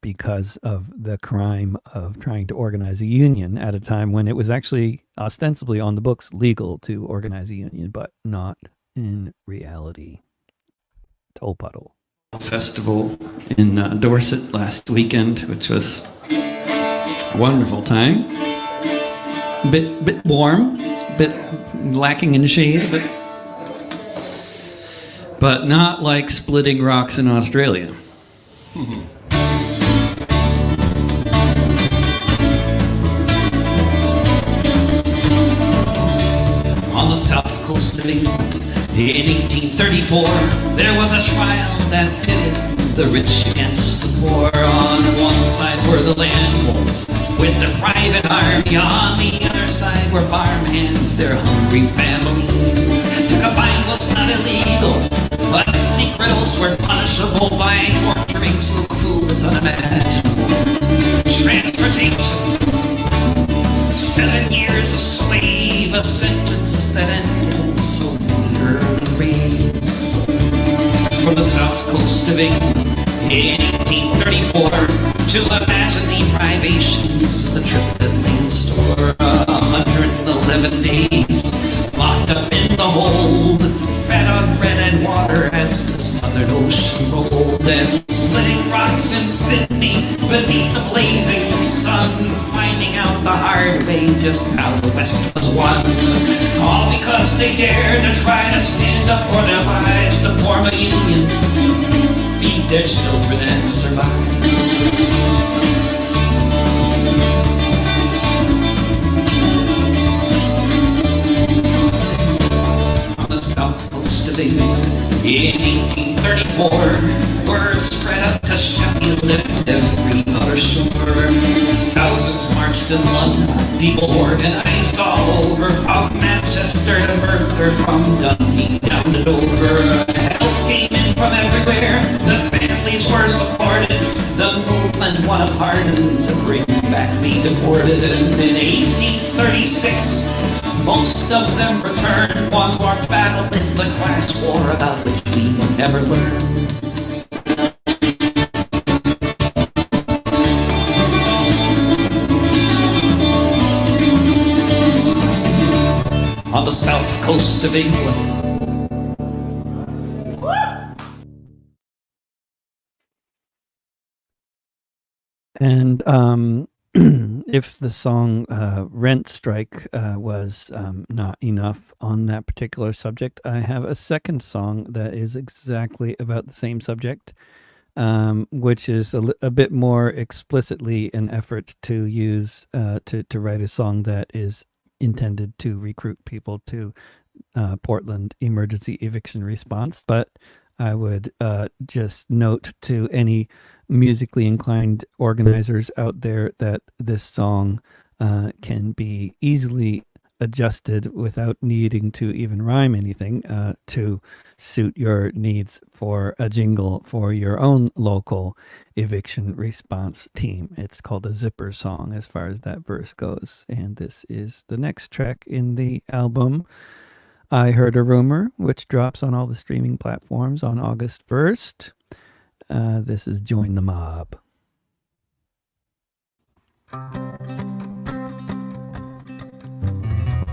because of the crime of trying to organize a union at a time when it was actually ostensibly on the books legal to organize a union, but not in reality. Toll Puddle Festival in Dorset last weekend, which was a wonderful time. Bit warm, bit lacking in shade, but not like splitting rocks in Australia. On the south coast of England in 1834, there was a trial that pitted the rich against the poor. On one side were the landlords with their private army, on the other side were farmhands, their hungry families. To combine was not illegal, but secret oaths were punishable by torturing so cruel it's unimaginable. Transportation, 7 years a slave, a sentence that ended so many early graves. From the south coast of England in 1834, to imagine the privations of the trip that lane store. 111 days locked up in the hold, fed on bread and water as the southern ocean rolled. And splitting rocks in Sydney beneath the blazing sun, finding out the hard way just how the West was won. All because they dared to try to stand up for their lives, to form a union, feed their children and survive. South coast of England in 1834, word spread up to Sheffield and every other shore. Thousands marched in London, people organized all over, from Manchester to Merthyr, from Dundee down to Dover. Help came in from everywhere, the families were supported, the movement won a pardon to bring back the deported. And in 1836, most of them returned, one more battle in the class war about which we never learned. On the south coast of England. And if the song Rent Strike was not enough on that particular subject, I have a second song that is exactly about the same subject, which is a bit more explicitly an effort to use to write a song that is intended to recruit people to Portland emergency eviction response. But I would just note to any musically inclined organizers out there that this song can be easily adjusted without needing to even rhyme anything to suit your needs for a jingle for your own local eviction response team. It's called a zipper song as far as that verse goes. And this is the next track in the album, I Heard a Rumor, which drops on all the streaming platforms on August 1st. This is Join the Mob.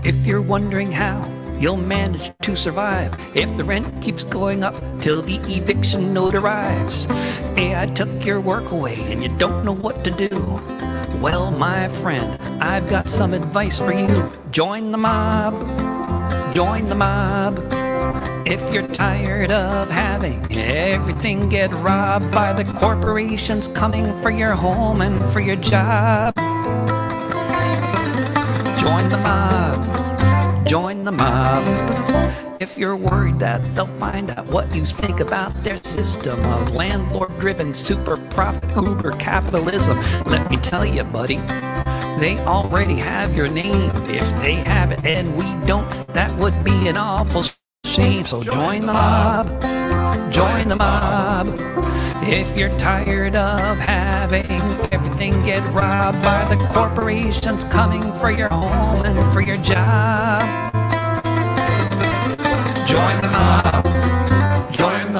If you're wondering how you'll manage to survive if the rent keeps going up till the eviction note arrives, hey, I took your work away and you don't know what to do. Well, my friend, I've got some advice for you. Join the mob. Join the mob. If you're tired of having everything get robbed by the corporations coming for your home and for your job, join the mob. Join the mob. If you're worried that they'll find out what you think about their system of landlord-driven super profit uber capitalism, let me tell you, buddy, they already have your name. If they have it and we don't, that would be an awful shame. So join the mob. Join the mob. If you're tired of having everything get robbed by the corporations coming for your home and for your job, join the mob. Join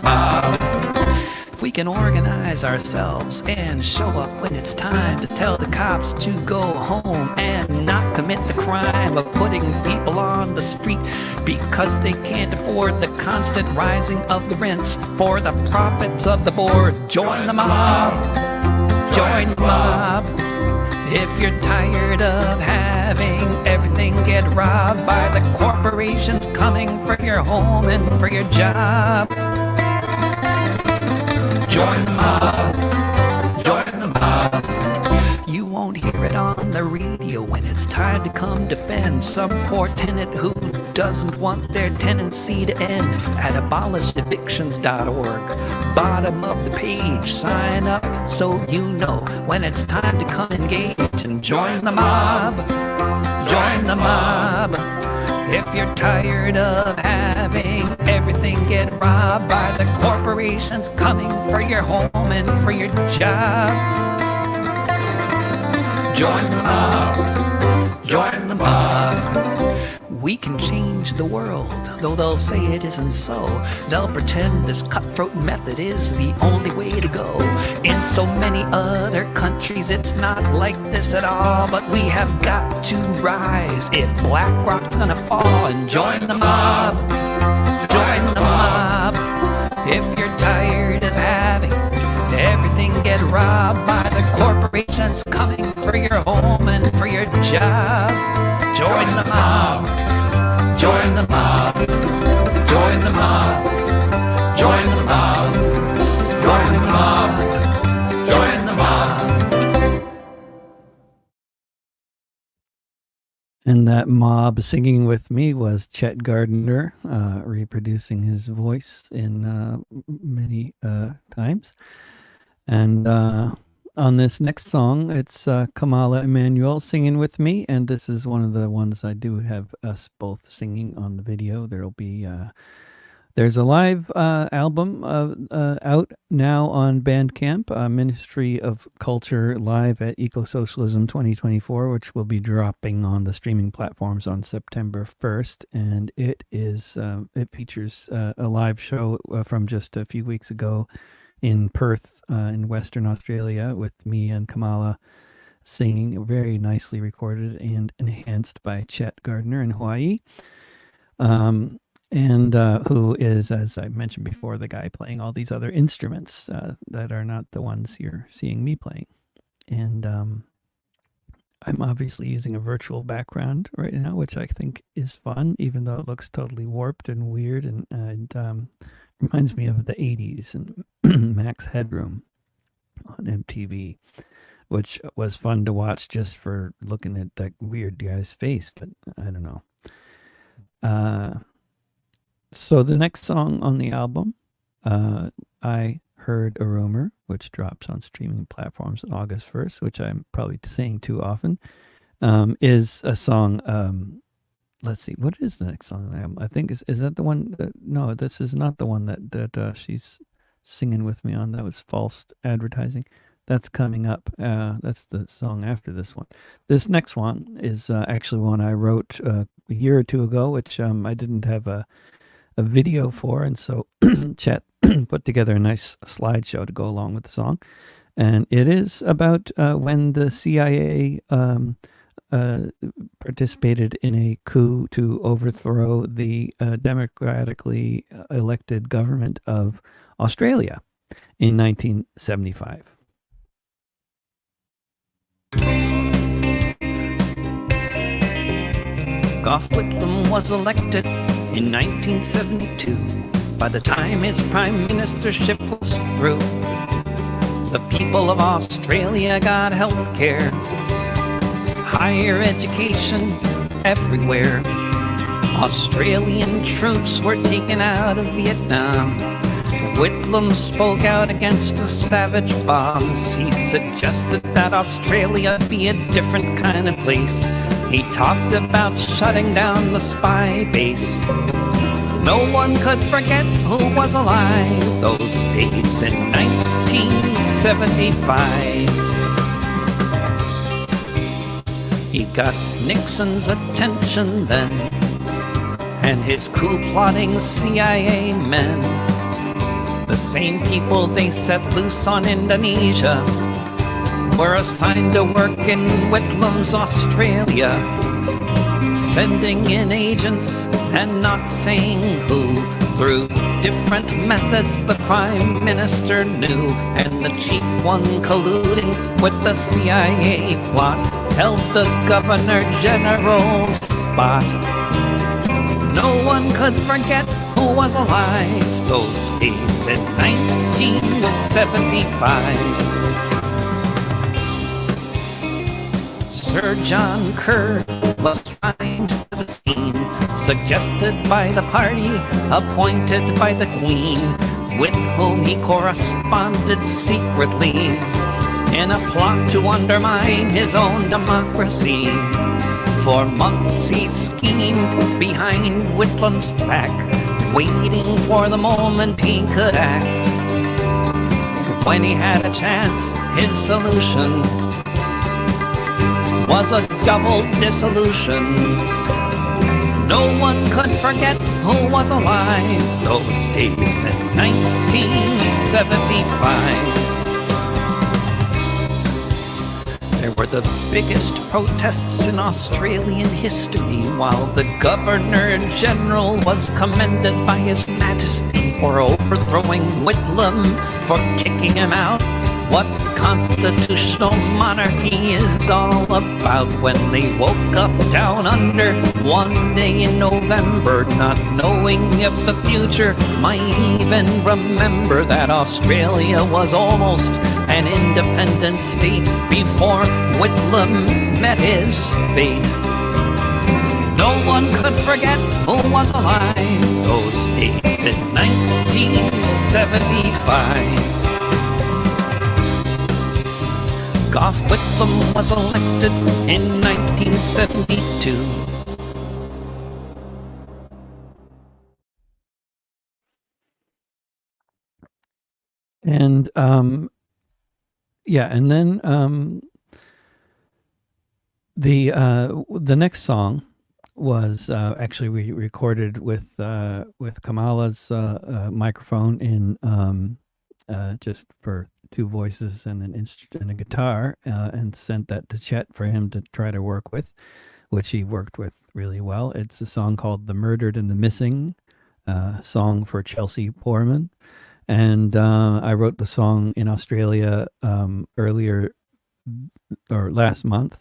We can organize ourselves and show up when it's time to tell the cops to go home and not commit the crime of putting people on the street because they can't afford the constant rising of the rents for the profits of the board. Join the mob. Join the mob. If you're tired of having everything get robbed by the corporations coming for your home and for your job. Join the mob. Join the mob. You won't hear it on the radio when it's time to come defend some poor tenant who doesn't want their tenancy to end at abolishevictions.org. Bottom of the page, sign up so you know when it's time to come engage and join the mob. Join the mob. If you're tired of having everything get robbed by the corporations coming for your home and for your job. Join the mob. Join the mob. We can change the world, though they'll say it isn't so. They'll pretend this cutthroat method is the only way to go. In so many other countries, it's not like this at all. But we have got to rise if BlackRock's gonna fall. And join the mob. Join the mob. If you're tired of having everything get robbed by the corporations coming for your home and for your job. Join the mob. Join the mob. Join the mob. Join the mob. Join the mob. Join the mob. And that mob singing with me was Chet Gardner, reproducing his voice in many times. And on this next song, it's Kamala Emanuel singing with me, and this is one of the ones I do have us both singing on the video. There'll be there's a live album out now on Bandcamp, Ministry of Culture Live at Eco-Socialism 2024, which will be dropping on the streaming platforms on September 1st, and it features a live show from just a few weeks ago in Perth, in Western Australia, with me and Kamala singing, very nicely recorded and enhanced by Chet Gardner in Hawaii, and who is, as I mentioned before, the guy playing all these other instruments that are not the ones you're seeing me playing. And I'm obviously using a virtual background right now, which I think is fun, even though it looks totally warped and weird and reminds me of the 80s and Max Headroom on MTV, which was fun to watch just for looking at that weird guy's face, but I don't know. So the next song on the album, I Heard a Rumor, which drops on streaming platforms on August 1st, which I'm probably saying too often, is a song. Let's see, what is the next song on the album? I think is that the one? No, this is not the one that she's singing with me on. That was false advertising. That's coming up. That's the song after this one. This next one is actually one I wrote a year or two ago, which I didn't have a video for, and so Chet put together a nice slideshow to go along with the song. And it is about when the CIA participated in a coup to overthrow the democratically elected government of Australia in 1975. Gough Whitlam was elected in 1972. By the time his prime ministership was through, the people of Australia got health care, higher education everywhere. Australian troops were taken out of Vietnam. Whitlam spoke out against the savage bombs. He suggested that Australia be a different kind of place. He talked about shutting down the spy base. No one could forget who was alive those days in 1975. He got Nixon's attention then, and his coup-plotting CIA men. The same people they set loose on Indonesia were assigned to work in Whitlam's Australia, sending in agents and not saying who. Through different methods the Prime Minister knew, and the chief one colluding with the CIA plot held the Governor General's spot. No one could forget who was alive those days in 1975. Sir John Kerr was assigned to the scene, suggested by the party, appointed by the Queen, with whom he corresponded secretly in a plot to undermine his own democracy. For months he schemed behind Whitlam's back, waiting for the moment he could act. When he had a chance, his solution was a double dissolution. No one could forget who was alive those days in 1975. There were the biggest protests in Australian history, while the Governor General was commended by His Majesty for overthrowing Whitlam, for kicking him out. What constitutional monarchy is all about, when they woke up down under one day in November, not knowing if the future might even remember that Australia was almost an independent state before Whitlam met his fate. No one could forget who was alive those days in 1975. Gough Whitlam was elected in 1972. And and then the next song was actually we recorded with Kamala's microphone in just for two voices and and a guitar, and sent that to Chet for him to try to work with, which he worked with really well. It's a song called "The Murdered and the Missing," song for Chelsea Poorman, and I wrote the song in Australia earlier or last month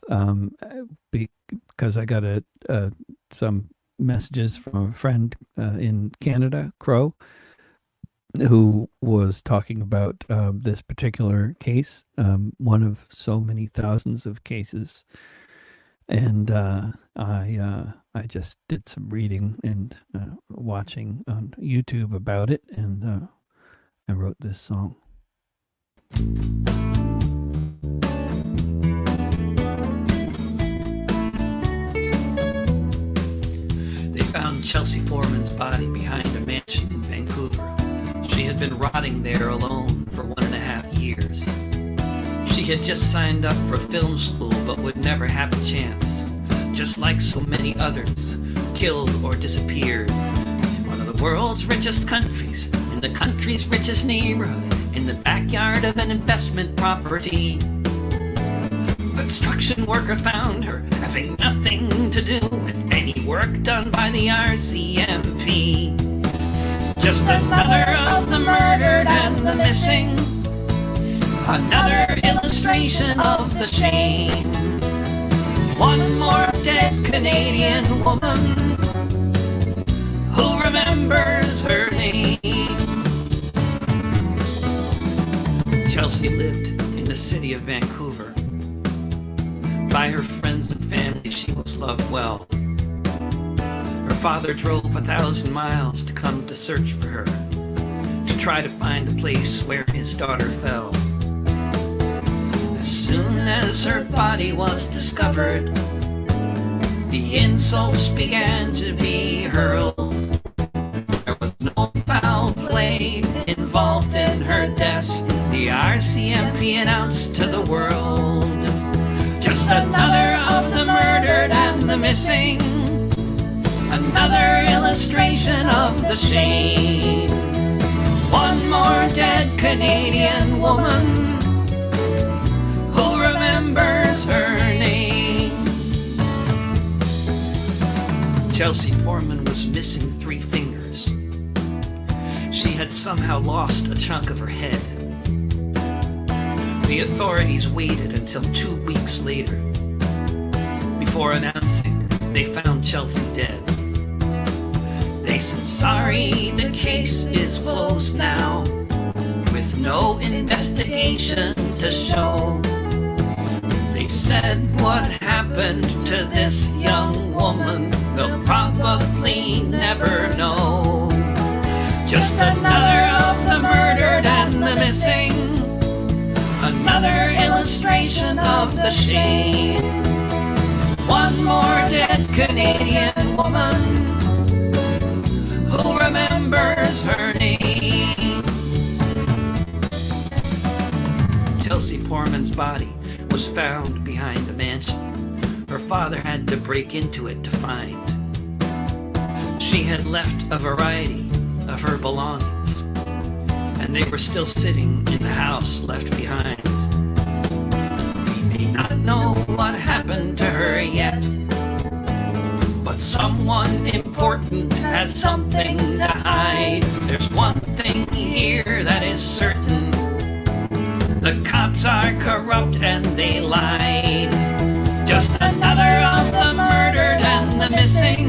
because I got some messages from a friend in Canada, Crow, who was talking about this particular case, one of so many thousands of cases. And I just did some reading and watching on YouTube about it, and I wrote this song. They found Chelsea Poorman's body behind a mansion in Vancouver. She had been rotting there alone for 1.5 years. She had just signed up for film school but would never have a chance. Just like so many others, killed or disappeared. In one of the world's richest countries, in the country's richest neighborhood, in the backyard of an investment property. A construction worker found her, having nothing to do with any work done by the RCMP. Just another of the murdered and the missing, another illustration of the shame. One more dead Canadian woman who remembers her name. Chelsea lived in the city of Vancouver. By her friends and family, she was loved well. Her father drove 1,000 miles to come to search for her, to try to find a place where his daughter fell. As soon as her body was discovered, the insults began to be hurled. There was no foul play involved in her death, the RCMP announced to the world. Just another of the murdered and the missing, another illustration of the shame. One more dead Canadian woman. Who remembers her name? Chelsea Portman was missing 3 fingers. She had somehow lost a chunk of her head. The authorities waited until 2 weeks later before announcing they found Chelsea dead. They said, sorry, the case is closed now, with no investigation to show. They said, what happened to this young woman, we'll probably never know. Just another of the murdered and the missing, another illustration of the shame. One more dead Canadian woman. Who remembers her name? Chelsea Portman's body was found behind the mansion her father had to break into it to find. She had left a variety of her belongings, and they were still sitting in the house left behind. We may not know what happened to her yet, but someone important has something to hide. There's one thing here that is certain: the cops are corrupt and they lied. Just another of the murdered and the missing,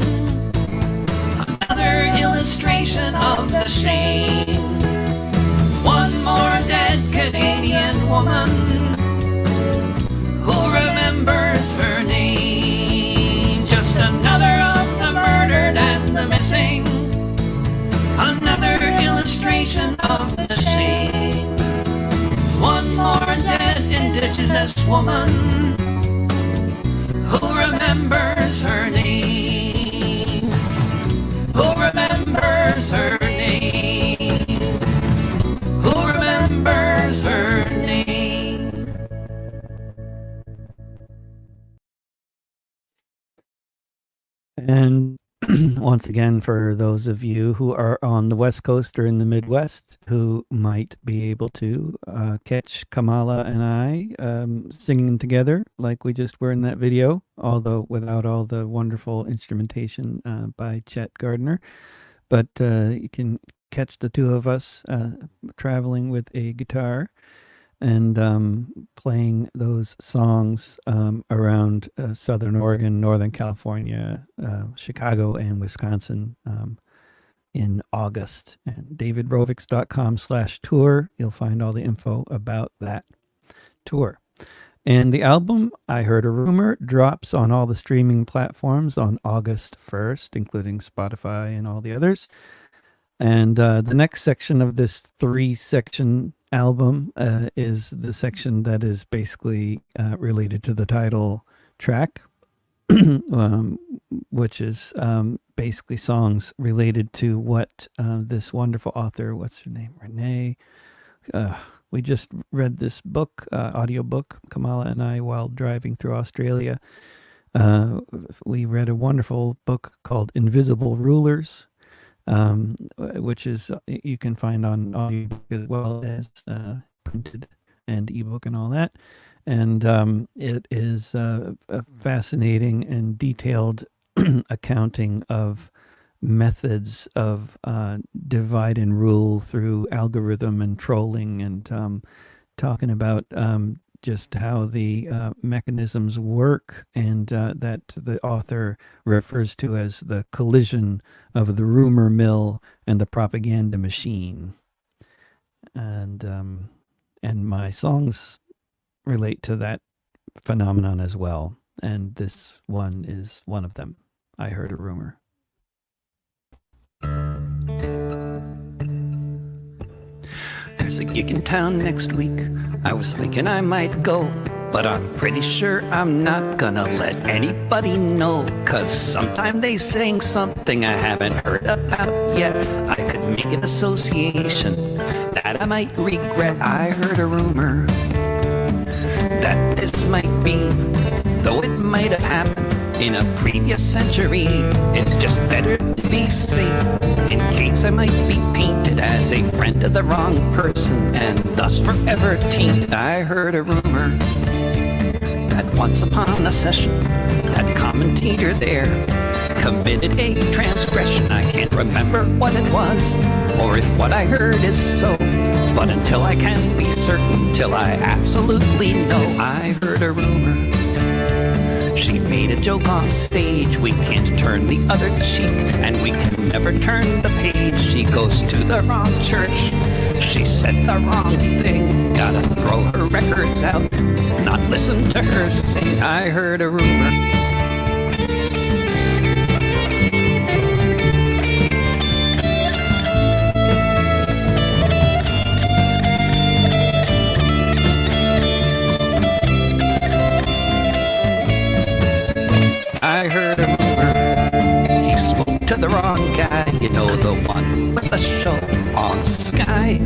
another illustration of the shame. One more dead Canadian woman. Who remembers her name? Just another of the murdered and the missing, another illustration of the shame. One more dead Indigenous woman. Who remembers her name? Who remembers her name? Who remembers her name? And once again, for those of you who are on the West Coast or in the Midwest who might be able to catch Kamala and I singing together like we just were in that video, although without all the wonderful instrumentation by Chet Gardner. But you can catch the two of us traveling with a guitar and playing those songs around Southern Oregon, Northern California, Chicago, and Wisconsin in August. And davidrovics.com/tour, you'll find all the info about that tour. And the album, I Heard a Rumor, drops on all the streaming platforms on August 1st, including Spotify and all the others. And the next section of this 3-section album is the section that is basically related to the title track, which is basically songs related to what this wonderful author, what's her name, Renee, we just read this book, audiobook, Kamala and I, while driving through Australia. We read a wonderful book called Invisible Rulers, which is you can find on audiobook as well as printed and ebook and all that. And it is a fascinating and detailed accounting of methods of divide and rule through algorithm and trolling, and talking about just how the mechanisms work, and that the author refers to as the collision of the rumor mill and the propaganda machine. And my songs relate to that phenomenon as well. And this one is one of them. I Heard a Rumor. There's a gig in town next week. I was thinking I might go, but I'm pretty sure I'm not gonna let anybody know, 'cause sometime they saying something I haven't heard about yet. I could make an association that I might regret. I heard a rumor that this might be, though it might have happened in a previous century. It's just better to be safe in case I might be painted as a friend of the wrong person and thus forever tainted. I heard a rumor that once upon a session, that commentator there committed a transgression. I can't remember what it was, or if what I heard is so. But until I can be certain, till I absolutely know, I heard a rumor. She made a joke on stage, we can't turn the other cheek, and we can never turn the page. She goes to the wrong church, she said the wrong thing. Gotta throw her records out, not listen to her sing. I heard a rumor. I heard a rumor. He spoke to the wrong guy, you know, the one with the show on Sky.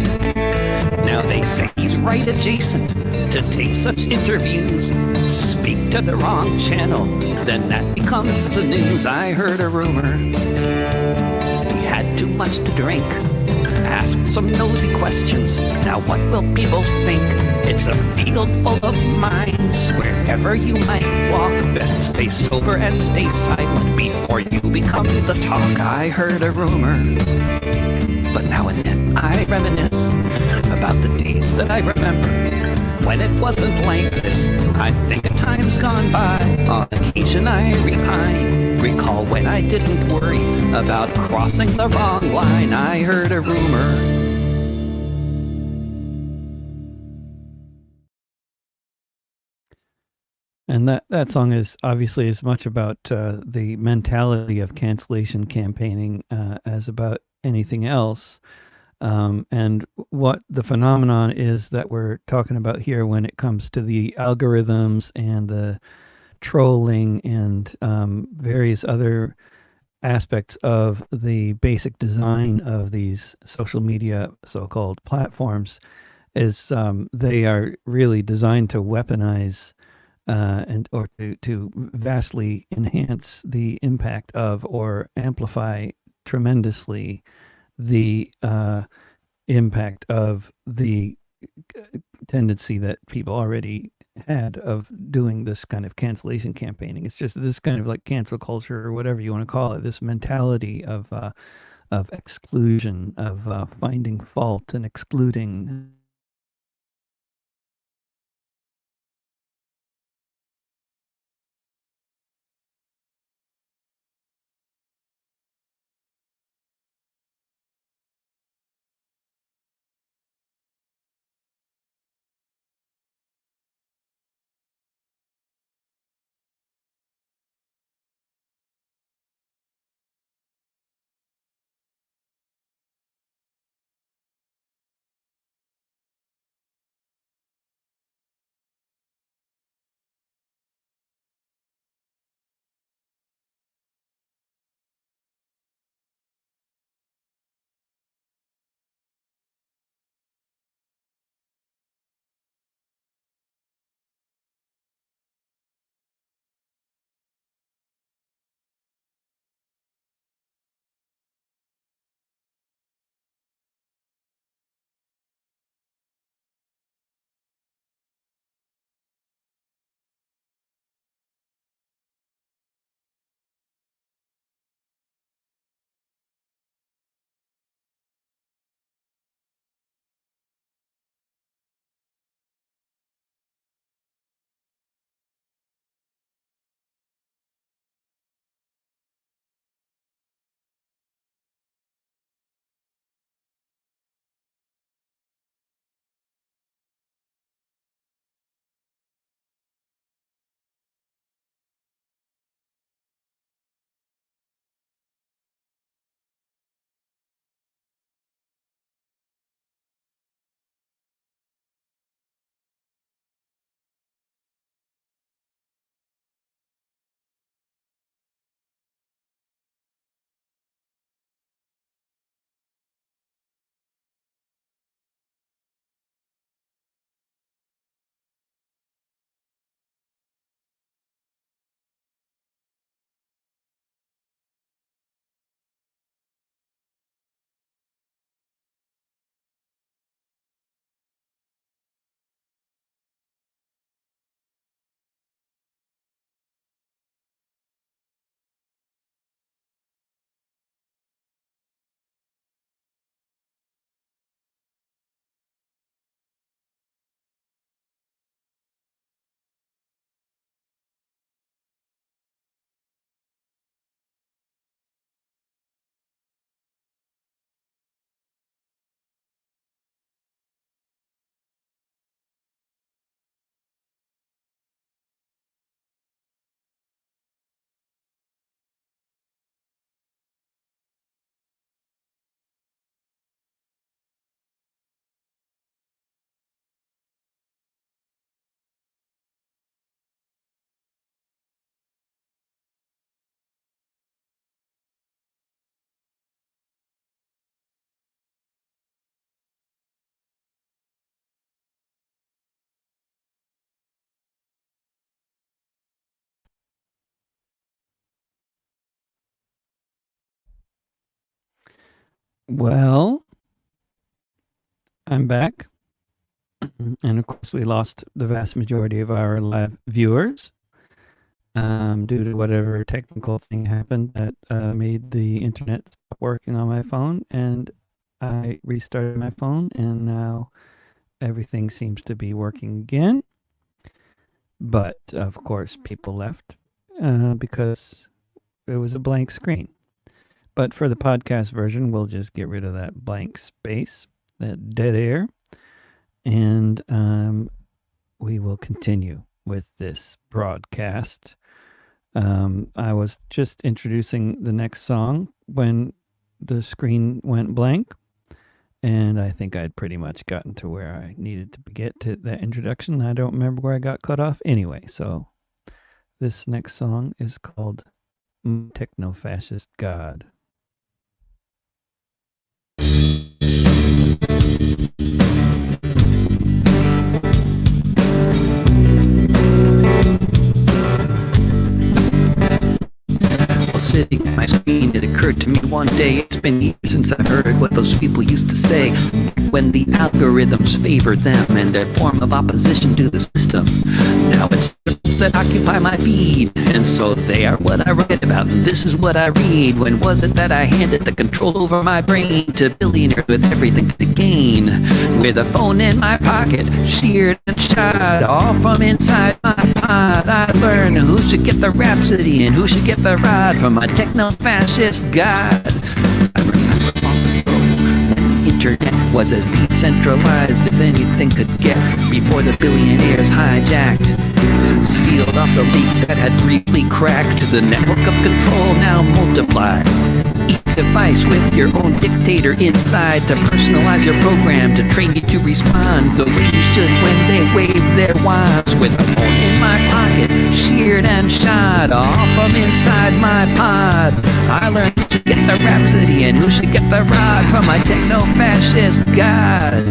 Now they say he's right adjacent to take such interviews. Speak to the wrong channel, then that becomes the news. I heard a rumor. He had too much to drink. Ask some nosy questions. Now what will people think? It's a field full of minds. Wherever you might walk, best stay sober and stay silent before you become the talk. I heard a rumor, but now and then I reminisce about the days that I remember when it wasn't like this. I think of times gone by. On occasion I repine. Recall when I didn't worry about crossing the wrong line. I heard a rumor. And that song is obviously as much about the mentality of cancellation campaigning as about anything else. And what the phenomenon is that we're talking about here when it comes to the algorithms and the trolling and various other aspects of the basic design of these social media so-called platforms is they are really designed to weaponize and or to vastly enhance the impact of or amplify tremendously the impact of the tendency that people already had of doing this kind of cancellation campaigning. It's just this kind of like cancel culture or whatever you want to call it, this mentality of exclusion, of finding fault and excluding Well, I'm back. And of course, we lost the vast majority of our live viewers due to whatever technical thing happened that made the internet stop working on my phone. And I restarted my phone, and now everything seems to be working again. But of course, people left because it was a blank screen. But for the podcast version, we'll just get rid of that blank space, that dead air, and we will continue with this broadcast. I was just introducing the next song when the screen went blank, and I think I'd pretty much gotten to where I needed to get to that introduction. I don't remember where I got cut off anyway, so this next song is called Techno-Fascist God. Sitting at my screen, it occurred to me one day, it's been years since I heard what those people used to say when the algorithms favored them and their form of opposition to the system. Now it's those that occupy my feed, and so they are what I write about, and this is what I read. When was it that I handed the control over my brain to billionaires with everything to gain? With a phone in my pocket, sheared and shot, all from inside my pod, I learned who should get the rhapsody and who should get the rod from my techno-fascist god. I remember long ago when the internet was as decentralized as anything could get, before the billionaires hijacked, sealed off the leak that had briefly cracked. The network of control now multiplied, each device with your own dictator inside to personalize your program, to train you to respond the way you should when they wave their wands. With a phone in my pocket, sheared and shot, all from inside my pod, I learned who should get the rhapsody and who should get the rod from my techno-fascist god.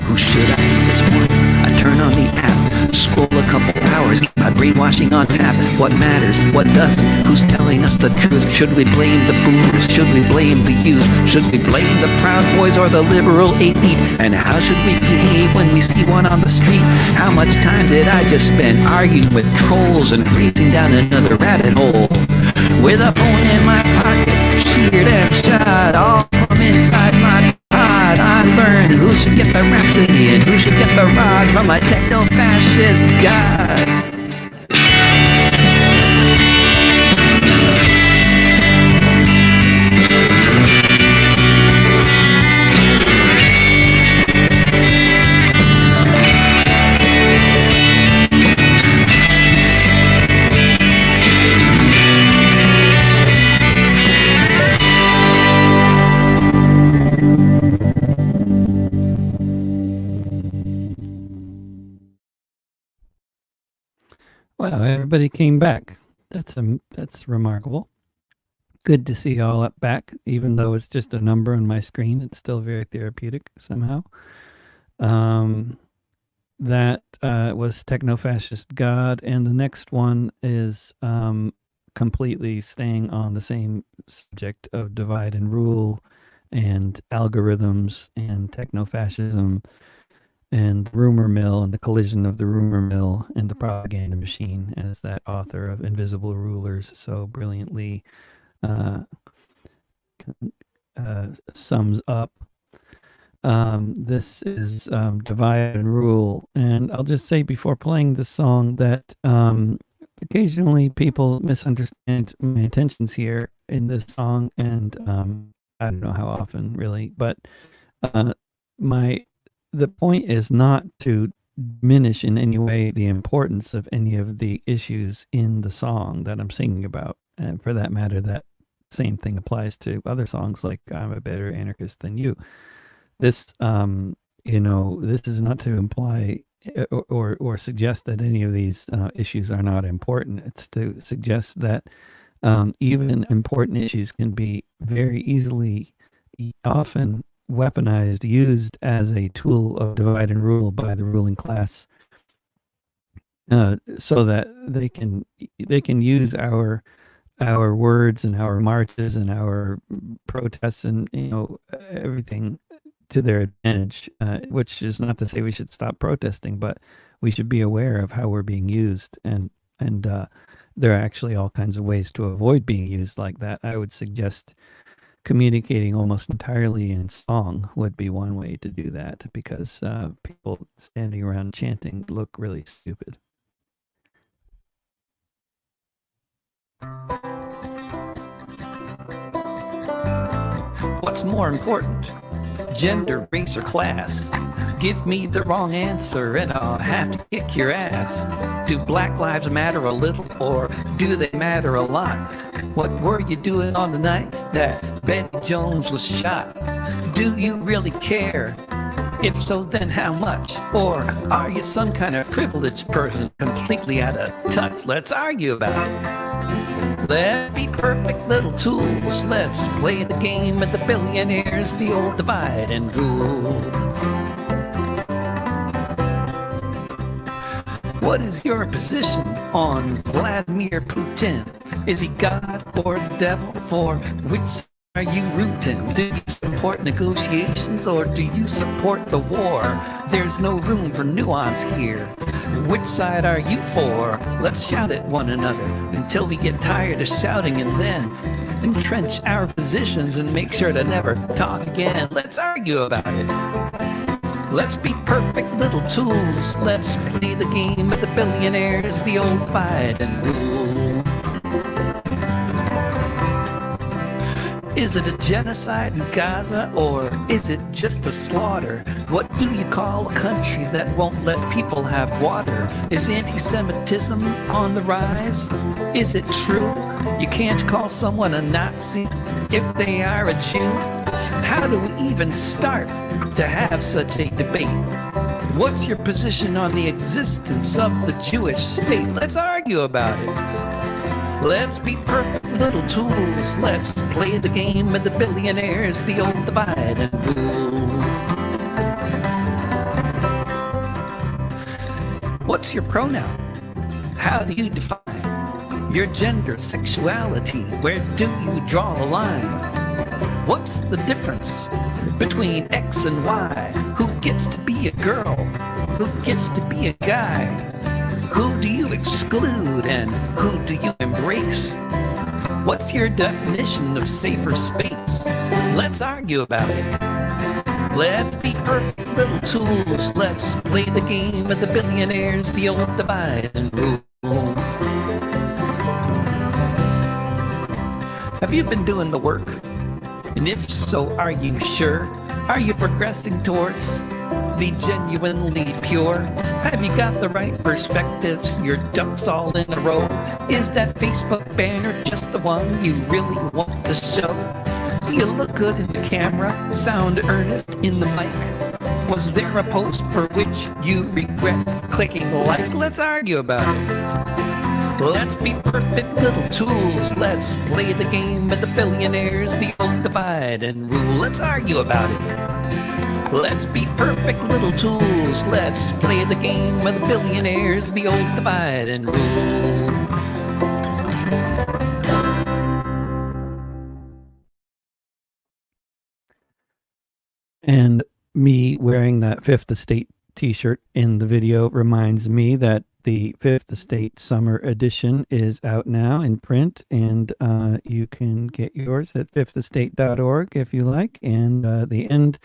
Who should I do this one? I turn on the app, scroll a couple hours, keep my brainwashing on tap. What matters? What doesn't? Who's telling us the truth? Should we blame the boomers? Should we blame the youth? Should we blame the Proud Boys or the liberal elite? And how should we behave when we see one on the street? How much time did I just spend arguing with trolls and racing down another rabbit hole? With a phone in my pocket, sheared and shot, all from inside my pod, I learned who should get the rhapsody and who should get the rod from my techno-fascist god. Wow, everybody came back. That's remarkable. Good to see all up back, even though it's just a number on my screen. It's still very therapeutic somehow. That was Techno-Fascist God, and the next one is completely staying on the same subject of divide and rule and algorithms and techno-fascism and the rumor mill and the collision of the rumor mill and the propaganda machine, as that author of Invisible Rulers so brilliantly sums up. This is Divide and Rule. And I'll just say before playing the song that occasionally people misunderstand my intentions here in this song, and I don't know how often really, but the point is not to diminish in any way the importance of any of the issues in the song that I'm singing about. And for that matter, that same thing applies to other songs like I'm a Better Anarchist Than You. This, this is not to imply or suggest that any of these issues are not important. It's to suggest that even important issues can be very easily, often weaponized, used as a tool of divide and rule by the ruling class, so that they can use our our words and our marches and our protests and everything to their advantage, which is not to say we should stop protesting, but we should be aware of how we're being used, and there are actually all kinds of ways to avoid being used like that. I would suggest communicating almost entirely in song would be one way to do that, because people standing around chanting look really stupid. What's more important? Gender, race, or class? Give me the wrong answer and I'll have to kick your ass. Do Black Lives matter a little, or do they matter a lot? What were you doing on the night that Betty Jones was shot? Do you really care? If so, then how much? Or are you some kind of privileged person completely out of touch? Let's argue about it. Let's be perfect little tools. Let's play the game of the billionaires, the old divide and rule. What is your position on Vladimir Putin? Is he God or the devil? For which side are you rooting? Do you support negotiations or do you support the war? There's no room for nuance here. Which side are you for? Let's shout at one another until we get tired of shouting, and then entrench our positions and make sure to never talk again. Let's argue about it. Let's be perfect little tools. Let's play the game of the billionaires, the old divide and rule. Is it a genocide in Gaza, or is it just a slaughter? What do you call a country that won't let people have water? Is anti-Semitism on the rise? Is it true you can't call someone a Nazi if they are a Jew? How do we even start to have such a debate? What's your position on the existence of the Jewish state? Let's argue about it. Let's be perfect little tools. Let's play the game of the billionaires, the old divide and rule. What's your pronoun? How do you define your gender, sexuality? Where do you draw the line? What's the difference between X and Y? Who gets to be a girl? Who gets to be a guy? Who do you exclude and who do you embrace? What's your definition of safer space? Let's argue about it. Let's be perfect little tools. Let's play the game of the billionaires, the old divide and rule. Have you been doing the work? And if so, are you sure? Are you progressing towards the genuinely pure? Have you got the right perspectives? Your ducks all in a row? Is that Facebook banner just the one you really want to show? Do you look good in the camera? Sound earnest in the mic? Was there a post for which you regret clicking like? Let's argue about it. Let's be perfect little tools. Let's play the game of the billionaires, the old divide and rule. Let's argue about it. Let's be perfect little tools. Let's play the game of the billionaires, the old divide and rule. And me wearing that Fifth Estate t-shirt in the video reminds me that the Fifth Estate Summer Edition is out now in print, and you can get yours at fifthestate.org if you like. And the end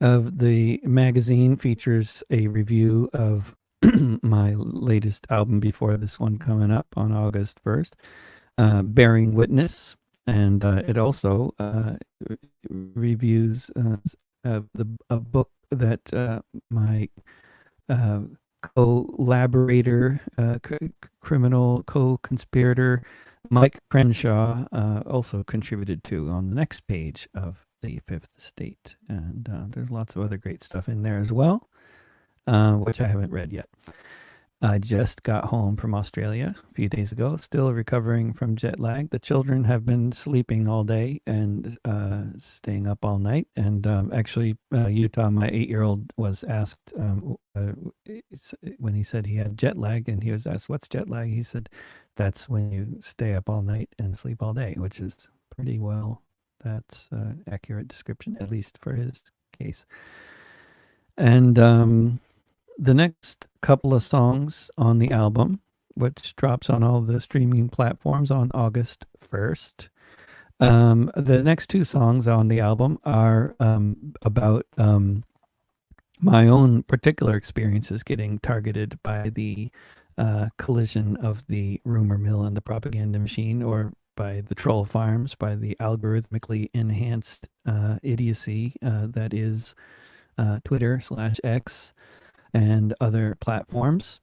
of the magazine features a review of my latest album before this one coming up on August 1st, Bearing Witness. And it also reviews a book that my collaborator, criminal co-conspirator Mike Crenshaw also contributed to on the next page of the Fifth Estate. And there's lots of other great stuff in there as well, which I haven't read yet. I just got home from Australia a few days ago, still recovering from jet lag. The children have been sleeping all day and staying up all night. And actually, Utah, my 8-year-old, was asked when he said he had jet lag, and he was asked, "What's jet lag?" He said, "That's when you stay up all night and sleep all day," which is pretty well, that's an accurate description, at least for his case. And the next couple of songs on the album, which drops on all the streaming platforms on August 1st. The next two songs on the album are about my own particular experiences getting targeted by the collision of the rumor mill and the propaganda machine, or by the troll farms, by the algorithmically enhanced idiocy that is Twitter/X and other platforms.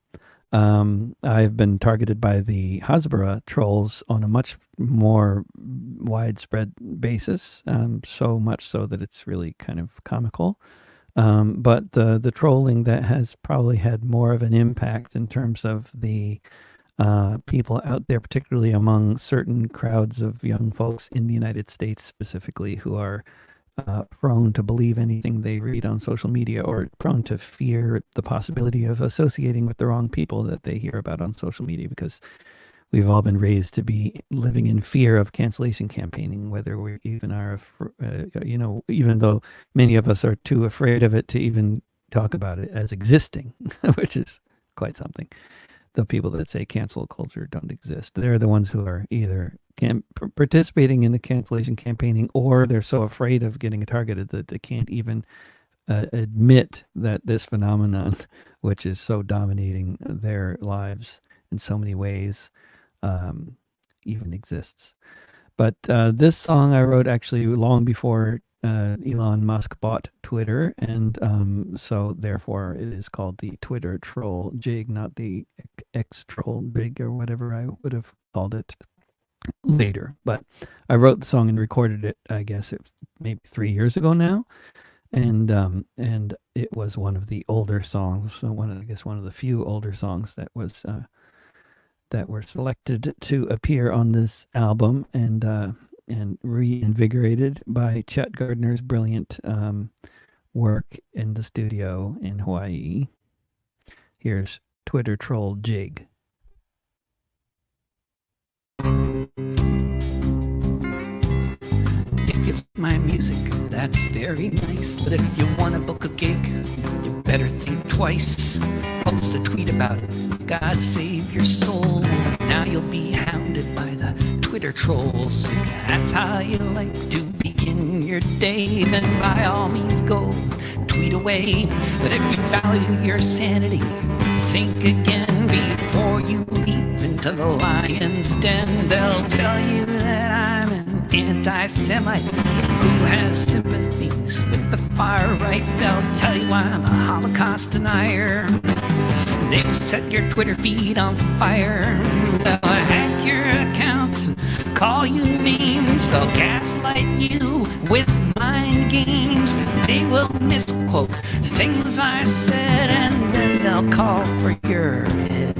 I've been targeted by the Hasbara trolls on a much more widespread basis, so much so that it's really kind of comical. But the trolling that has probably had more of an impact in terms of the people out there, particularly among certain crowds of young folks in the United States specifically, who are prone to believe anything they read on social media, or prone to fear the possibility of associating with the wrong people that they hear about on social media, because we've all been raised to be living in fear of cancellation campaigning, whether we even are, even though many of us are too afraid of it to even talk about it as existing, which is quite something. The people that say cancel culture don't exist, they're the ones who are either participating in the cancellation campaigning, or they're so afraid of getting targeted that they can't even admit that this phenomenon, which is so dominating their lives in so many ways, even exists. But this song I wrote actually long before Elon Musk bought Twitter, and so therefore it is called the Twitter troll jig, not the X troll jig or whatever I would have called it later. But I wrote the song and recorded it, I guess maybe 3 years ago now, and it was one of the older songs, so one of the few older songs that was that were selected to appear on this album, and reinvigorated by Chet Gardner's brilliant work in the studio in Hawaii. Here's Twitter Troll Jig. If you like my music, that's very nice, but if you want to book a gig, you better think twice. Post a tweet about it, God save your soul. Now you'll be hounded by the Twitter trolls. If that's how you like to begin your day, then by all means go tweet away. But if you value your sanity, think again before you leap into the lion's den. They'll tell you that I'm an anti-Semite who has sympathies with the far right. They'll tell you I'm a Holocaust denier. They'll set your Twitter feed on fire. They'll hack your accounts and call you names. They'll gaslight you with mind games. They will misquote things I said, and then they'll call for your head.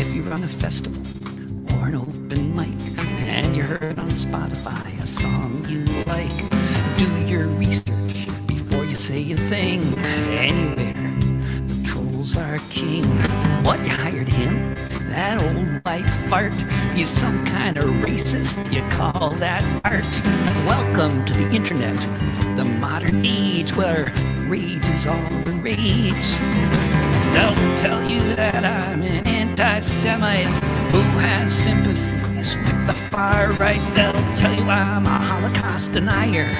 If you run a festival or an open mic and you heard on Spotify a song you like, do your research before you say a thing. Anywhere, the trolls are king. What, you hired him? That old white fart? You some kind of racist? You call that art? Welcome to the internet, the modern age where rage is all the rage. They'll tell you that I'm an anti-Semite who has sympathies with the far right. They'll tell you I'm a Holocaust denier.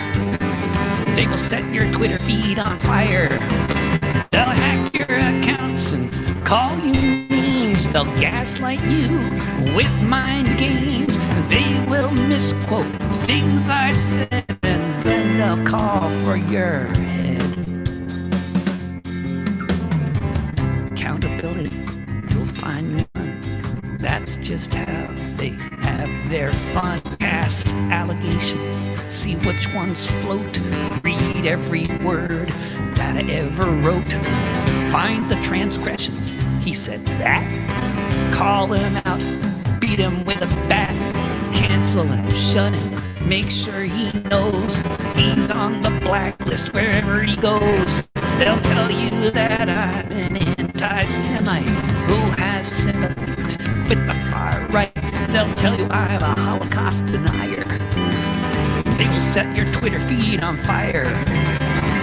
They will set your Twitter feed on fire. They'll hack your accounts and call you names. They'll gaslight you with mind games. They will misquote things I said, and then they'll call for your head. Accountability, you'll find none. That's just how they have their fun. Cast allegations, see which ones float. Read every word that I ever wrote. find the transgressions. He said that. Call him out, beat him with a bat, cancel and shun him. Make sure he knows he's on the blacklist wherever he goes. They'll tell you that I'm an anti-Semite who has sympathies with the far right. They'll tell you I'm a Holocaust denier. They will set your Twitter feed on fire.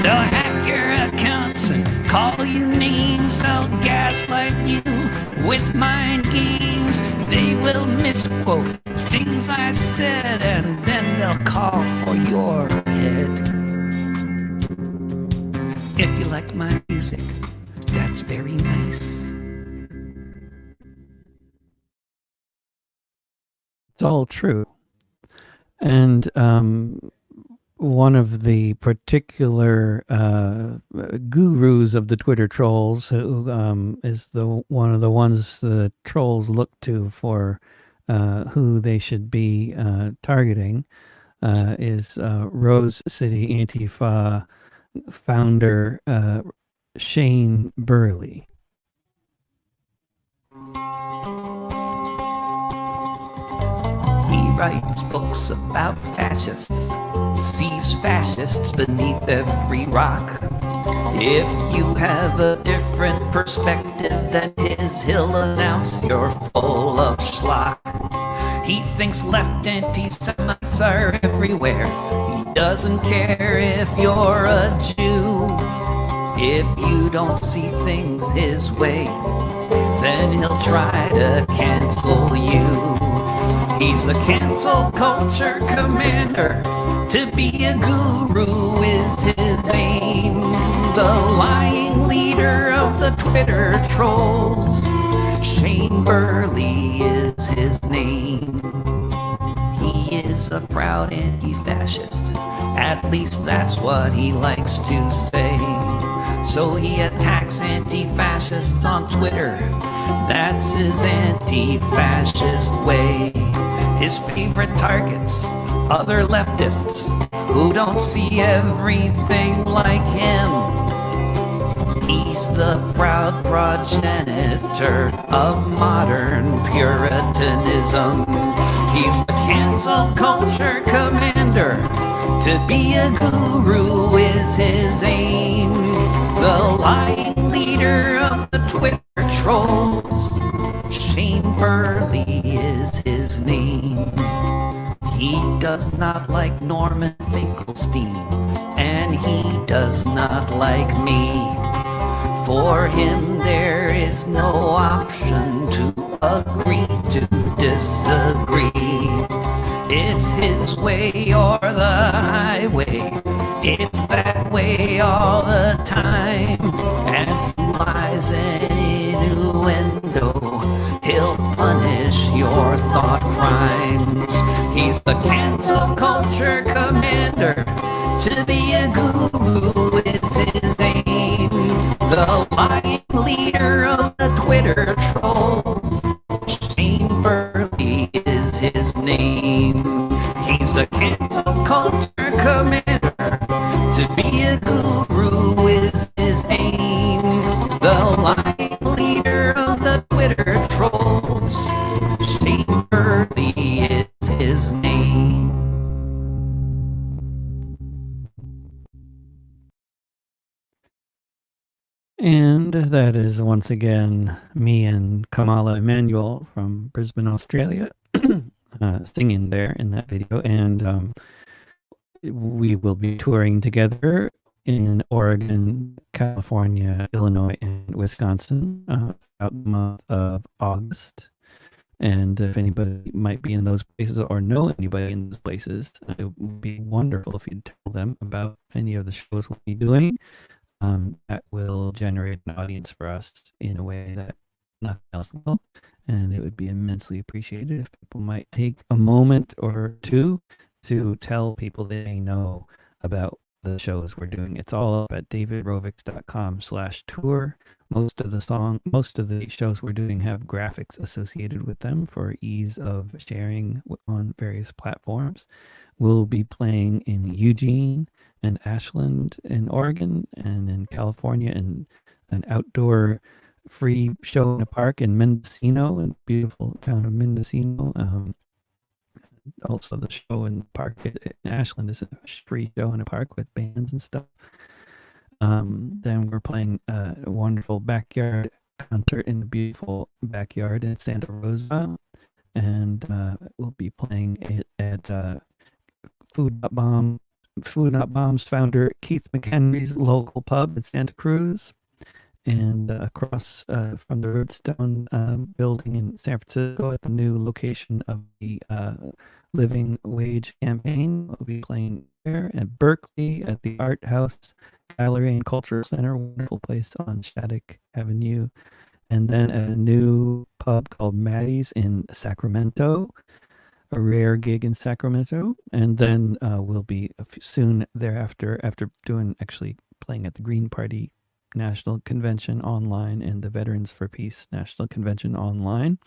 They'll hack your accounts and call you names. They'll gaslight you with mind games. They will misquote things I said, and then they'll call for your head. If you like my music, that's very nice. It's all true. And one of the particular gurus of the Twitter trolls, who is one of the ones the trolls look to for who they should be targeting, is Rose City Antifa founder Shane Burley. He writes books about fascists, sees fascists beneath every rock. If you have a different perspective than his, he'll announce you're full of schlock. He thinks left anti-Semites are everywhere. He doesn't care if you're a Jew. If you don't see things his way, then he'll try to cancel you. He's the cancel culture commander. To be a guru is his aim. The lying leader of the Twitter trolls, Shane Burley is his name. He is a proud anti-fascist. At least that's what he likes to say. So he attacks anti-fascists on Twitter. That's his anti-fascist way. His favorite targets, other leftists who don't see everything like him. He's the proud progenitor of modern Puritanism. He's the cancel culture commander. To be a guru is his aim. The lying leader of the Twitter trolls, Shane Burley is his name. He does not like Norman Finkelstein, and he does not like me. For him there is no option to agree to disagree. It's his way or the highway. It's that way all the time. And from lies and innuendo, he'll punish your thought crimes. He's the cancel culture commander. To be a guru is his aim. The lying leader of the Twitter trolls, Shane Burley is his name. He's the cancel culture commander. To be a guru is his aim. The lying leader of the Twitter trolls, Shane Burley is his name. And that is once again me and Kamala Emanuel from Brisbane, Australia, singing there in that video. And we will be touring together in Oregon, California, Illinois, and Wisconsin throughout the month of August. And if anybody might be in those places or know anybody in those places, it would be wonderful if you'd tell them about any of the shows we'll be doing. That will generate an audience for us in a way that nothing else will. And it would be immensely appreciated if people might take a moment or two to tell people they know about the shows we're doing. It's all up at davidrovics.com/tour. Most of the shows we're doing have graphics associated with them for ease of sharing on various platforms. We'll be playing in Eugene, in Ashland in Oregon, and in California, and an outdoor free show in a park in Mendocino, in the beautiful town of Mendocino. Also, the show in the park in Ashland is a free show in a park with bands and stuff. Then we're playing a wonderful backyard concert in the beautiful backyard in Santa Rosa, and we'll be playing it at Food Not Bombs founder Keith McHenry's local pub in Santa Cruz, and across from the Redstone building in San Francisco at the new location of the Living Wage campaign. We'll be playing there at Berkeley at the Art House Gallery and Cultural Center, wonderful place on Shattuck Avenue, and then at a new pub called Maddie's in Sacramento, a rare gig in Sacramento, and then we'll be soon thereafter, after playing at the Green Party National Convention online and the Veterans for Peace National Convention online,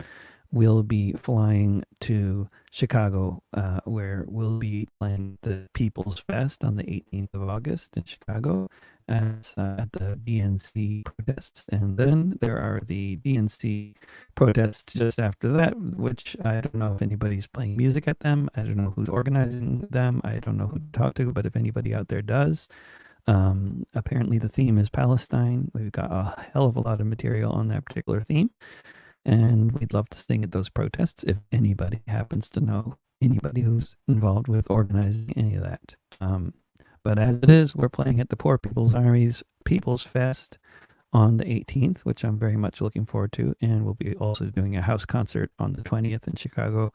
we'll be flying to Chicago, where we'll be playing the People's Fest on the 18th of August in Chicago at the DNC protests. And then there are the DNC protests just after that, which I don't know if anybody's playing music at them. I don't know who's organizing them. I don't know who to talk to, but if anybody out there does, apparently the theme is Palestine. We've got a hell of a lot of material on that particular theme, and we'd love to sing at those protests if anybody happens to know anybody who's involved with organizing any of that. But as it is, we're playing at the Poor People's Army's People's Fest on the 18th, which I'm very much looking forward to, and we'll be also doing a house concert on the 20th in Chicago.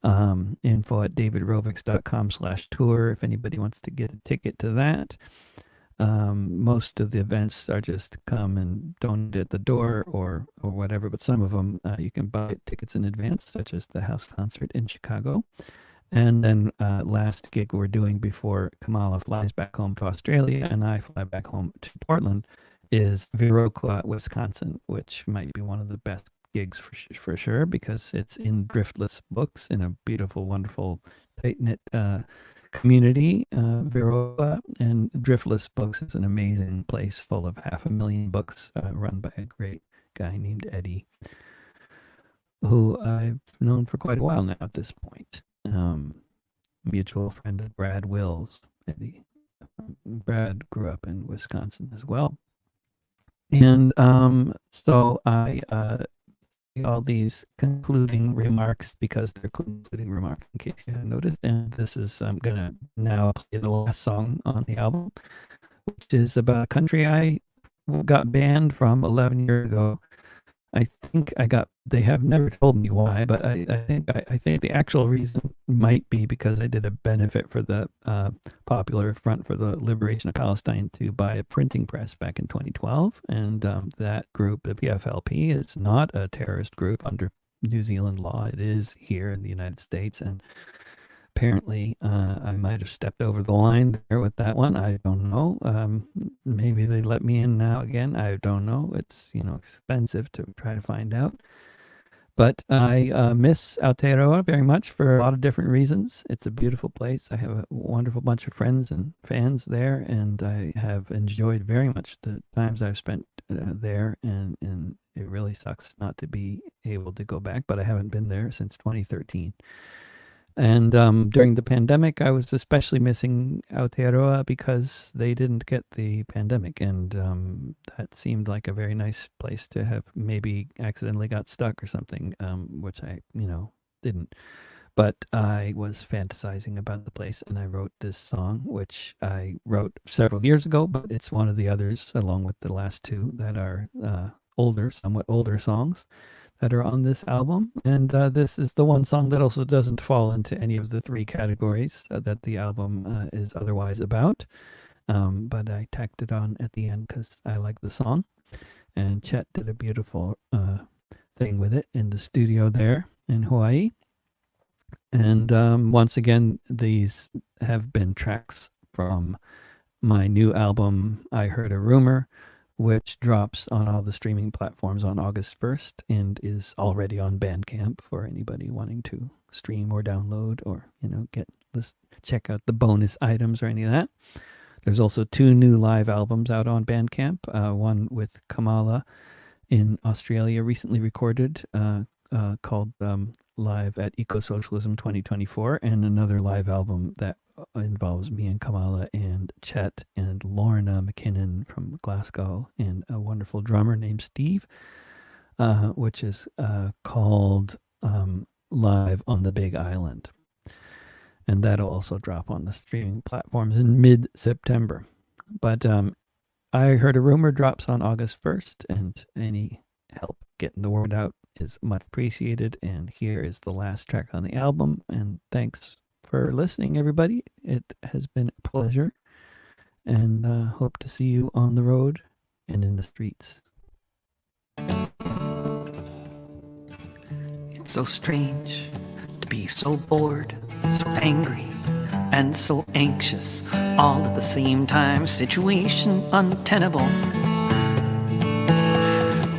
Info at davidrovics.com/tour if anybody wants to get a ticket to that. Most of the events are just come and donate at the door or whatever, but some of them you can buy tickets in advance, such as the house concert in Chicago. And then last gig we're doing before Kamala flies back home to Australia and I fly back home to Portland is Viroqua, Wisconsin, which might be one of the best gigs for sure, because it's in Driftless Books, in a beautiful, wonderful, tight-knit community, Viroqua. And Driftless Books is an amazing place full of 500,000 books, run by a great guy named Eddie, who I've known for quite a while now at this point. Mutual friend of Brad Wills, Eddie. Brad grew up in Wisconsin as well. And so I all these concluding remarks because they're concluding remarks, in case you haven't noticed. And this is, I'm going to now play the last song on the album, which is about a country I got banned from 11 years ago. I think they have never told me why, but I think the actual reason might be because I did a benefit for the Popular Front for the Liberation of Palestine to buy a printing press back in 2012. And that group, the PFLP, is not a terrorist group under New Zealand law. It is here in the United States. And apparently I might have stepped over the line there with that one. I don't know. Maybe they let me in now again. I don't know. It's, expensive to try to find out. But I miss Aotearoa very much for a lot of different reasons. It's a beautiful place. I have a wonderful bunch of friends and fans there, and I have enjoyed very much the times I've spent there, and it really sucks not to be able to go back, but I haven't been there since 2013. And during the pandemic, I was especially missing Aotearoa because they didn't get the pandemic. And that seemed like a very nice place to have maybe accidentally got stuck or something, which I, didn't. But I was fantasizing about the place, and I wrote this song, which I wrote several years ago, but it's one of the others, along with the last two, that are somewhat older songs that are on this album. And this is the one song that also doesn't fall into any of the three categories that the album is otherwise about. But I tacked it on at the end because I like the song. And Chet did a beautiful thing with it in the studio there in Hawaii. And once again, these have been tracks from my new album, I Heard a Rumor, which drops on all the streaming platforms on August 1st and is already on Bandcamp for anybody wanting to stream or download or, check out the bonus items or any of that. There's also 2 new live albums out on Bandcamp. One with Kamala in Australia, recently recorded, called Live at Eco-Socialism 2024, and another live album that involves me and Kamala and Chet and Lorna McKinnon from Glasgow and a wonderful drummer named Steve, which is called Live on the Big Island. And that'll also drop on the streaming platforms in mid-September. But I Heard a Rumor drops on August 1st, and any help getting the word out is much appreciated. And here is the last track on the album. And thanks for listening, everybody. It has been a pleasure. And hope to see you on the road and in the streets. It's so strange to be so bored, so angry, and so anxious, all at the same time. Situation untenable.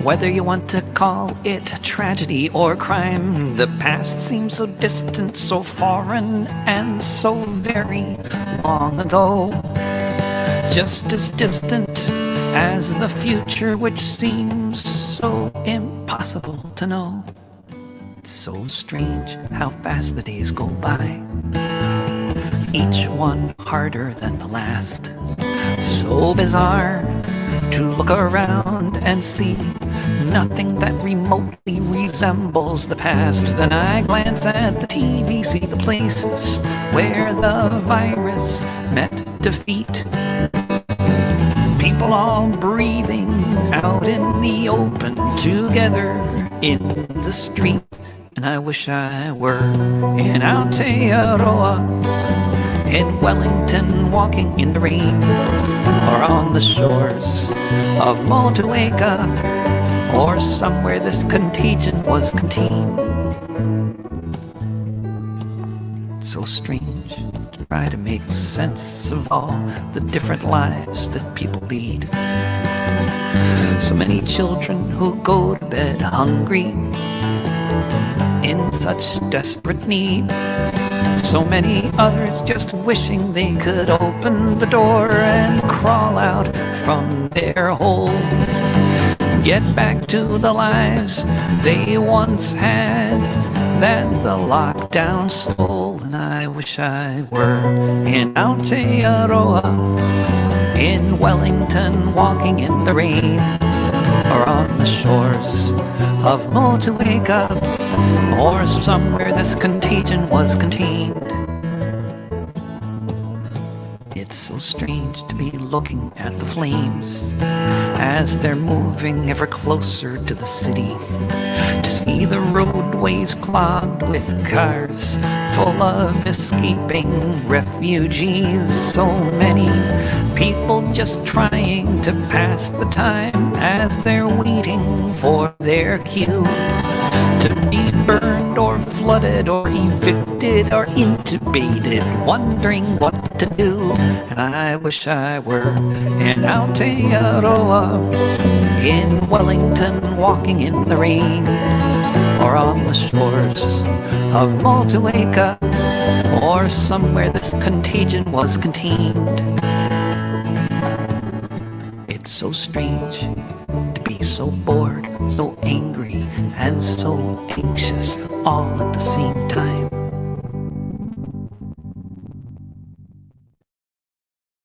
Whether you want to call it tragedy or crime, the past seems so distant, so foreign, and so very long ago. Just as distant as the future, which seems so impossible to know. It's so strange how fast the days go by, each one harder than the last. So bizarre to look around and see nothing that remotely resembles the past. Then I glance at the TV, see the places where the virus met defeat. People all breathing out in the open, together in the street. And I wish I were in Aotearoa, in Wellington, walking in the rain, or on the shores of Motueka, or somewhere this contagion was contained. It's so strange to try to make sense of all the different lives that people lead. So many children who go to bed hungry, in such desperate need. So many others just wishing they could open the door and crawl out from their hole. Get back to the lives they once had that the lockdown stole. And I wish I were in Aotearoa, in Wellington, walking in the rain, or on the shores of Motueka, or somewhere this contagion was contained. It's so strange to be looking at the flames as they're moving ever closer to the city, to see the roadways clogged with cars full of escaping refugees. So many people just trying to pass the time as they're waiting for their cue to be burned or flooded or evicted or intubated, wondering what to do. And I wish I were in Aotearoa, in Wellington, walking in the rain, or on the shores of Motueka, or somewhere this contagion was contained. It's so strange to be so bored, so angry, and so anxious, all at the same time.